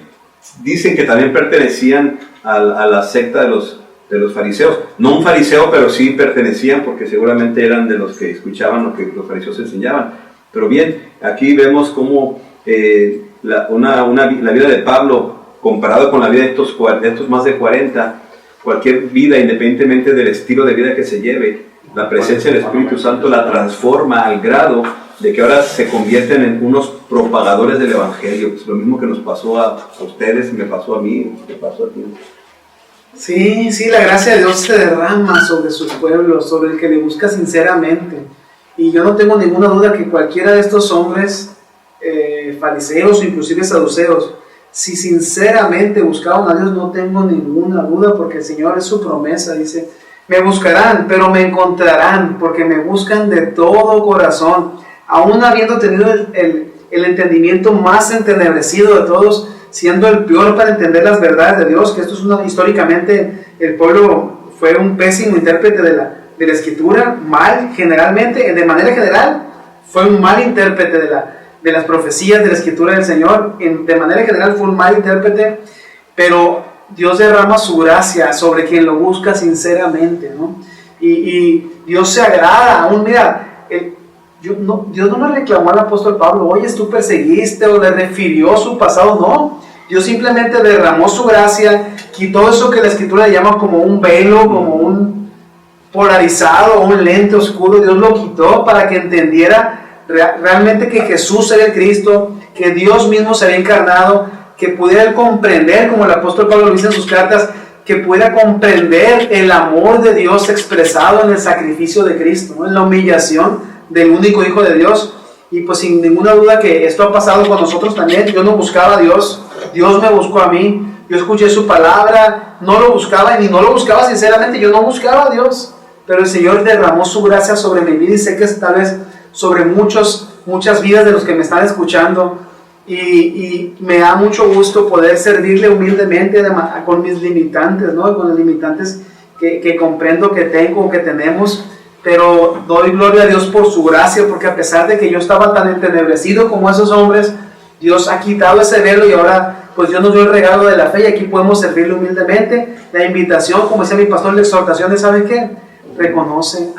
dicen que también pertenecían a la secta de los fariseos. No un fariseo, pero sí pertenecían, porque seguramente eran de los que escuchaban lo que los fariseos enseñaban. Pero bien, aquí vemos cómo la vida de Pablo, comparado con la vida de estos más de 40, cualquier vida, independientemente del estilo de vida que se lleve, la presencia del Espíritu Santo la transforma al grado de que ahora se convierten en unos propagadores del Evangelio. Es lo mismo que nos pasó a ustedes, me pasó a mí, me pasó a ti. Sí, la gracia de Dios se derrama sobre sus pueblos, sobre el que le busca sinceramente. Y yo no tengo ninguna duda que cualquiera de estos hombres, fariseos o inclusive saduceos, si sinceramente buscaban a Dios, no tengo ninguna duda, porque el Señor es su promesa, dice: me buscarán, pero me encontrarán, porque me buscan de todo corazón. Aún habiendo tenido el entendimiento más entenebrecido de todos, siendo el peor para entender las verdades de Dios, que esto es históricamente el pueblo fue un pésimo intérprete de la Escritura, de manera general, fue un mal intérprete de las profecías de la Escritura del Señor. De manera general fue un mal intérprete, pero Dios derrama su gracia sobre quien lo busca sinceramente, ¿no? Y Dios se agrada. Aún mira, Dios no le reclamó al apóstol Pablo: oye, tú perseguiste, o le refirió su pasado. No, Dios simplemente derramó su gracia, quitó eso que la Escritura llama como un velo, como un polarizado, un lente oscuro. Dios lo quitó para que entendiera realmente que Jesús era el Cristo, que Dios mismo se había encarnado, que pudiera comprender, como el apóstol Pablo lo dice en sus cartas, que pueda comprender el amor de Dios expresado en el sacrificio de Cristo, ¿no? En la humillación del único Hijo de Dios. Y pues sin ninguna duda que esto ha pasado con nosotros también. Yo no buscaba a Dios, Dios me buscó a mí. Yo escuché su palabra, no lo buscaba, y no lo buscaba sinceramente, yo no buscaba a Dios. Pero el Señor derramó su gracia sobre mi vida, y sé que es tal vez sobre muchas vidas de los que me están escuchando. Y me da mucho gusto poder servirle humildemente con mis limitantes, ¿no? Con los limitantes que comprendo que tengo, que tenemos. Pero doy gloria a Dios por su gracia, porque a pesar de que yo estaba tan entenebrecido como esos hombres, Dios ha quitado ese velo y ahora pues Dios nos dio el regalo de la fe y aquí podemos servirle humildemente. La invitación, como decía mi pastor, la exhortación de ¿sabe qué? Reconoce,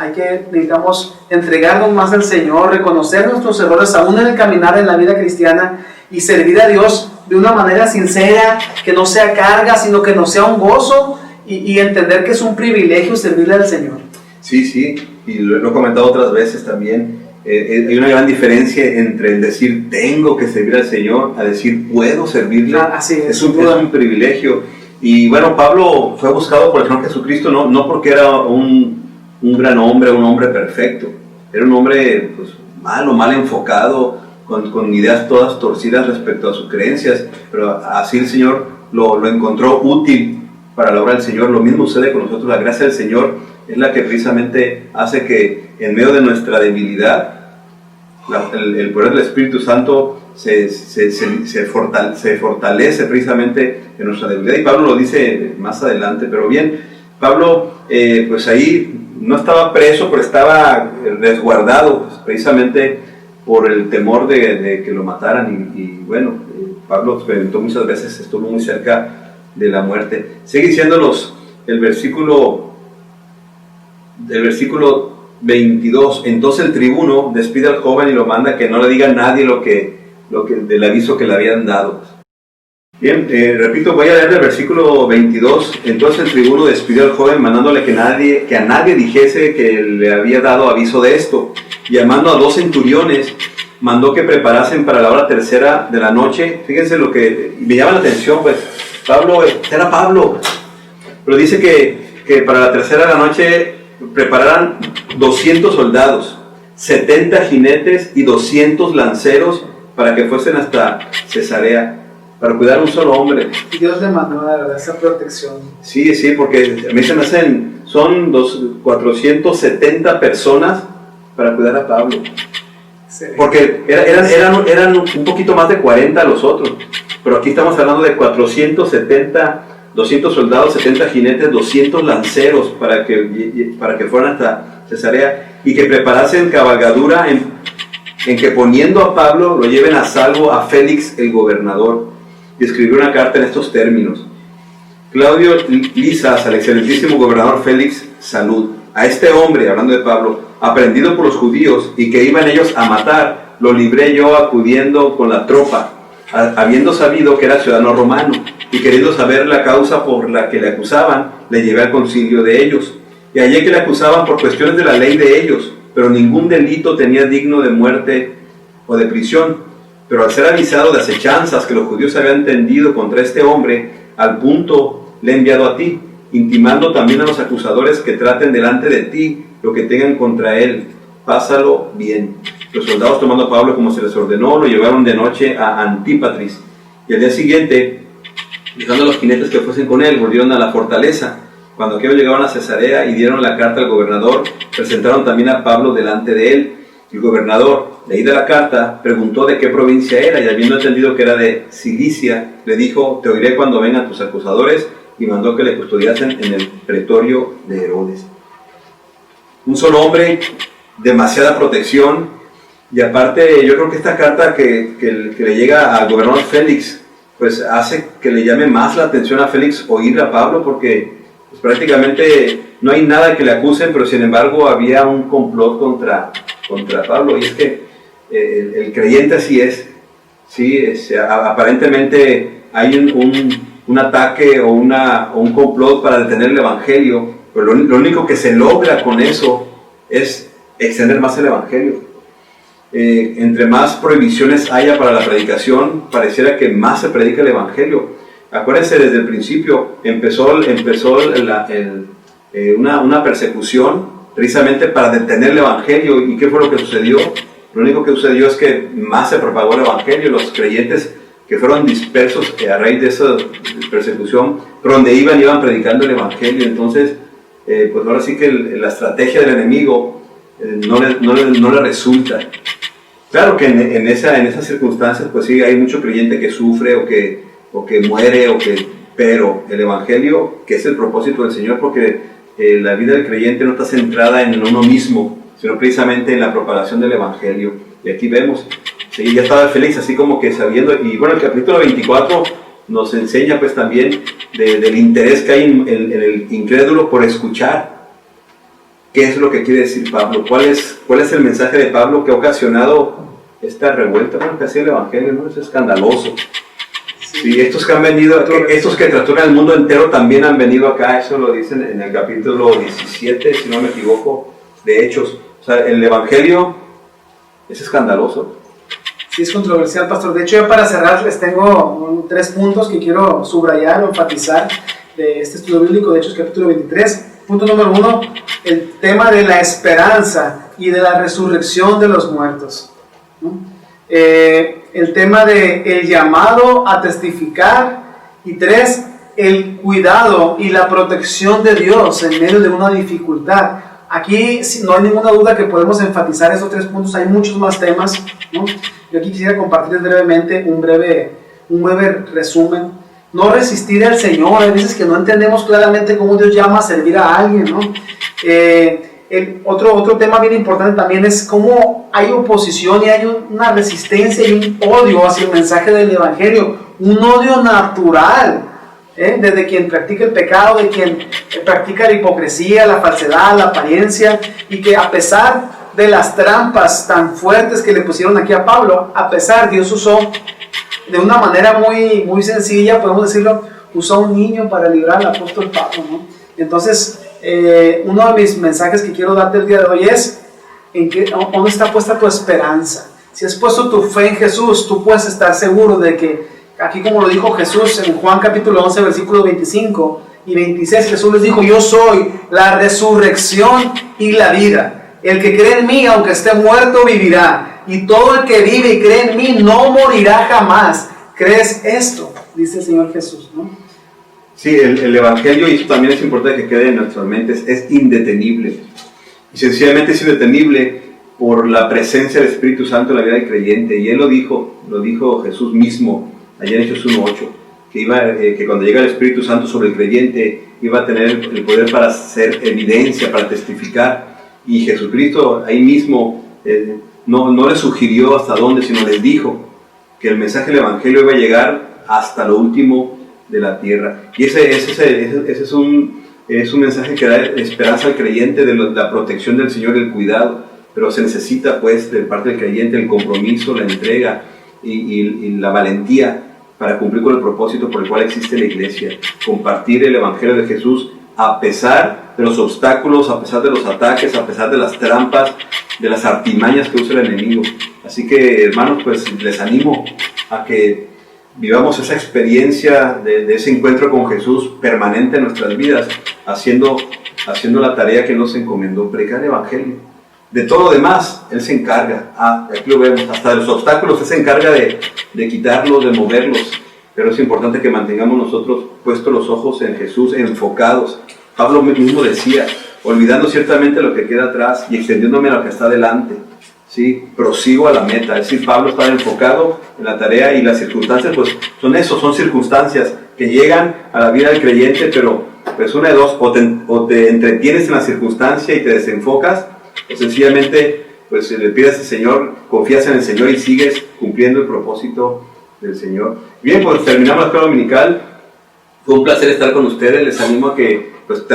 necesitamos entregarnos más al Señor, reconocer nuestros errores aún en el caminar en la vida cristiana y servir a Dios de una manera sincera, que no sea carga, sino que nos sea un gozo y entender que es un privilegio servirle al Señor. Sí, y lo he comentado otras veces también. Hay una gran diferencia entre el decir tengo que servir al Señor a decir puedo servirle. Así es un privilegio. Y bueno, Pablo fue buscado por el Señor Jesucristo no porque era un gran hombre, un hombre perfecto. Era un hombre pues, mal enfocado, con ideas todas torcidas respecto a sus creencias, pero así el Señor lo encontró útil para la obra del Señor. Lo mismo sucede con nosotros. La gracia del Señor es la que precisamente hace que en medio de nuestra debilidad el poder del Espíritu Santo se fortalece precisamente en nuestra debilidad, y Pablo lo dice más adelante. Pero bien, Pablo pues ahí no estaba preso, pero estaba resguardado pues, precisamente por el temor de que lo mataran, y bueno, Pablo experimentó muchas veces, estuvo muy cerca de la muerte. Sigue diciendo el versículo 22, entonces el tribuno despide al joven y lo manda que no le diga a nadie lo que del aviso que le habían dado. Bien, repito, voy a leer el versículo 22. Entonces el tribuno despidió al joven mandándole que a nadie dijese que le había dado aviso de esto. Llamando a 2 centuriones, mandó que preparasen para la hora tercera de la noche. Fíjense lo que me llama la atención, pues Pablo, era Pablo, pero dice que para la tercera de la noche prepararan 200 soldados, 70 jinetes y 200 lanceros para que fuesen hasta Cesarea, para cuidar a un solo hombre. Dios le mandó, la verdad, esa protección. Sí, porque a mí se me hacen, son 470 personas para cuidar a Pablo. Sí. Porque eran un poquito más de 40 los otros, pero aquí estamos hablando de 470, 200 soldados, 70 jinetes, 200 lanceros para que fueran hasta Cesarea, y que preparasen cabalgadura en que poniendo a Pablo lo lleven a salvo a Félix el gobernador. Y escribió una carta en estos términos: Claudio Lisas, al excelentísimo gobernador Félix, salud. A este hombre, hablando de Pablo, aprendido por los judíos y que iban ellos a matar, lo libré yo acudiendo con la tropa, habiendo sabido que era ciudadano romano, y queriendo saber la causa por la que le acusaban, le llevé al concilio de ellos. Y hallé que le acusaban por cuestiones de la ley de ellos, pero ningún delito tenía digno de muerte o de prisión. Pero al ser avisado de acechanzas que los judíos habían tendido contra este hombre, al punto le he enviado a ti, intimando también a los acusadores que traten delante de ti lo que tengan contra él. Pásalo bien. Los soldados, tomando a Pablo como se les ordenó, lo llevaron de noche a Antípatris. Y al día siguiente, dejando a los jinetes que fuesen con él, volvieron a la fortaleza. Cuando aquellos llegaban a Cesarea y dieron la carta al gobernador, presentaron también a Pablo delante de él. El gobernador, leída la carta, preguntó de qué provincia era, y habiendo entendido que era de Cilicia, le dijo: te oiré cuando vengan tus acusadores, y mandó que le custodiasen en el pretorio de Herodes. Un solo hombre, demasiada protección, y aparte yo creo que esta carta que le llega al gobernador Félix, pues hace que le llame más la atención a Félix oír a Pablo, porque pues, prácticamente no hay nada que le acusen, pero sin embargo había un complot contra Pablo. Y es que el creyente así es, ¿sí? Aparentemente hay un ataque o un complot para detener el evangelio, pero lo único que se logra con eso es extender más el evangelio. Entre más prohibiciones haya para la predicación, pareciera que más se predica el evangelio. Acuérdense, desde el principio empezó una persecución precisamente para detener el Evangelio. ¿Y qué fue lo que sucedió? Lo único que sucedió es que más se propagó el Evangelio. Los creyentes que fueron dispersos a raíz de esa persecución, por donde iban predicando el Evangelio. Entonces, pues ahora sí que la estrategia del enemigo no le resulta. Claro que en esas circunstancias, pues sí, hay mucho creyente que sufre o que muere, pero el Evangelio, que es el propósito del Señor, porque la vida del creyente no está centrada en uno mismo, sino precisamente en la propagación del Evangelio. Y aquí vemos, sí, ya estaba feliz, así como que sabiendo, y bueno, el capítulo 24 nos enseña pues también del interés que hay en el incrédulo por escuchar. ¿Qué es lo que quiere decir Pablo? ¿Cuál es el mensaje de Pablo que ha ocasionado esta revuelta? Bueno, que así el Evangelio, ¿no? Es escandaloso. Sí, estos que han venido, estos que trastornan el mundo entero también han venido acá, eso lo dicen en el capítulo 17, si no me equivoco, de Hechos. O sea, el Evangelio es escandaloso. Sí, es controversial, pastor. De hecho, ya para cerrar les tengo 3 puntos que quiero subrayar o enfatizar de este estudio bíblico de Hechos capítulo 23. Punto número 1, el tema de la esperanza y de la resurrección de los muertos, ¿no? El tema de el llamado a testificar, y 3, el cuidado y la protección de Dios en medio de una dificultad. Aquí no hay ninguna duda que podemos enfatizar esos 3 puntos. Hay muchos más temas, ¿no? Yo aquí quisiera compartirles brevemente un breve resumen. No resistir al Señor. Hay veces que no entendemos claramente cómo Dios llama a servir a alguien, ¿no? Otro tema bien importante también es cómo hay oposición y hay una resistencia y un odio hacia el mensaje del Evangelio. Un odio natural, desde quien practica el pecado, de quien practica la hipocresía, la falsedad, la apariencia, y que a pesar de las trampas tan fuertes que le pusieron aquí a Pablo, a pesar, Dios usó de una manera muy, muy sencilla, podemos decirlo, usó a un niño para librar al apóstol Pablo, ¿no? Entonces, uno de mis mensajes que quiero darte el día de hoy es ¿dónde está puesta tu esperanza? Si has puesto tu fe en Jesús, tú puedes estar seguro de que, aquí como lo dijo Jesús en Juan capítulo 11, versículos 25 y 26, Jesús les dijo: yo soy la resurrección y la vida. El que cree en mí, aunque esté muerto, vivirá. Y todo el que vive y cree en mí no morirá jamás. ¿Crees esto? Dice el Señor Jesús, ¿no? Sí, el Evangelio, y esto también es importante que quede en nuestras mentes, es indetenible. Y sencillamente es indetenible por la presencia del Espíritu Santo en la vida del creyente. Y Él lo dijo Jesús mismo, allá en Hechos 1:8, que cuando llega el Espíritu Santo sobre el creyente, iba a tener el poder para hacer evidencia, para testificar. Y Jesucristo ahí mismo no les sugirió hasta dónde, sino les dijo que el mensaje del Evangelio iba a llegar hasta lo último de la tierra. Y ese es un mensaje que da esperanza al creyente de la protección del Señor, el cuidado. Pero se necesita, pues, de parte del creyente el compromiso, la entrega y la valentía para cumplir con el propósito por el cual existe la iglesia: compartir el Evangelio de Jesús a pesar de los obstáculos, a pesar de los ataques, a pesar de las trampas, de las artimañas que usa el enemigo. Así que, hermanos, pues les animo a que vivamos esa experiencia de ese encuentro con Jesús permanente en nuestras vidas, haciendo la tarea que nos encomendó: predicar el Evangelio. De todo lo demás, Él se encarga. Aquí lo vemos, hasta de los obstáculos Él se encarga de quitarlos, de moverlos. Pero es importante que mantengamos nosotros puestos los ojos en Jesús, enfocados. Pablo mismo decía: olvidando ciertamente lo que queda atrás y extendiéndome a lo que está delante, ¿sí? Prosigo a la meta. Es decir, Pablo estaba enfocado en la tarea, y las circunstancias pues son circunstancias que llegan a la vida del creyente, pero pues una de dos: o te entretienes en la circunstancia y te desenfocas, o sencillamente pues le pides al Señor, confías en el Señor y sigues cumpliendo el propósito del Señor. Bien, pues terminamos la escuela dominical. Fue un placer estar con ustedes. Les animo a que pues,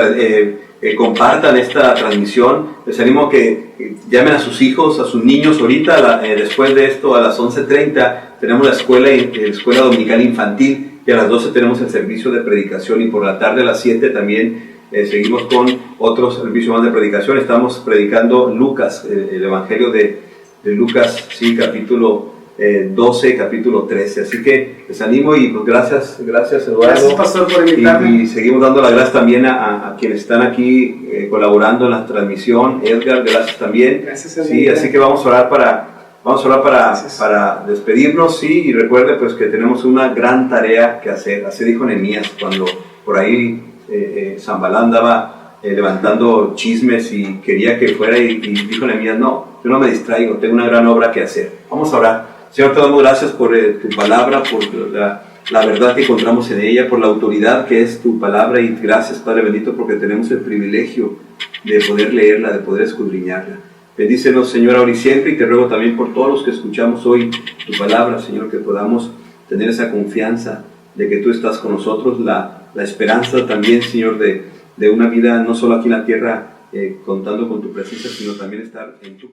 compartan esta transmisión. Les animo a que llamen a sus hijos, a sus niños. Ahorita, después de esto, a las 11:30 tenemos la escuela dominical infantil, y a las 12 tenemos el servicio de predicación, y por la tarde a las 7 también seguimos con otro servicio más de predicación. Estamos predicando Lucas, el Evangelio de Lucas, sí, capítulo 12, capítulo 13. Así que les animo y pues gracias Eduardo. Gracias, pastor, por invitarme. Y seguimos dando las gracias también a quienes están aquí colaborando en la transmisión. Edgar, gracias también. Gracias, Edgar. Sí, así que vamos a orar para despedirnos, sí, y recuerde pues que tenemos una gran tarea que hacer. Así dijo Nehemías cuando por ahí Zambalá andaba levantando chismes y quería que fuera y dijo Nehemías, no, yo no me distraigo, tengo una gran obra que hacer. Vamos a orar. Señor, te damos gracias por tu palabra, por la verdad que encontramos en ella, por la autoridad que es tu palabra, y gracias, Padre bendito, porque tenemos el privilegio de poder leerla, de poder escudriñarla. Bendícenos, Señor, ahora y siempre, y te ruego también por todos los que escuchamos hoy tu palabra, Señor, que podamos tener esa confianza de que tú estás con nosotros, la esperanza también, Señor, de una vida no solo aquí en la tierra, contando con tu presencia, sino también estar en tu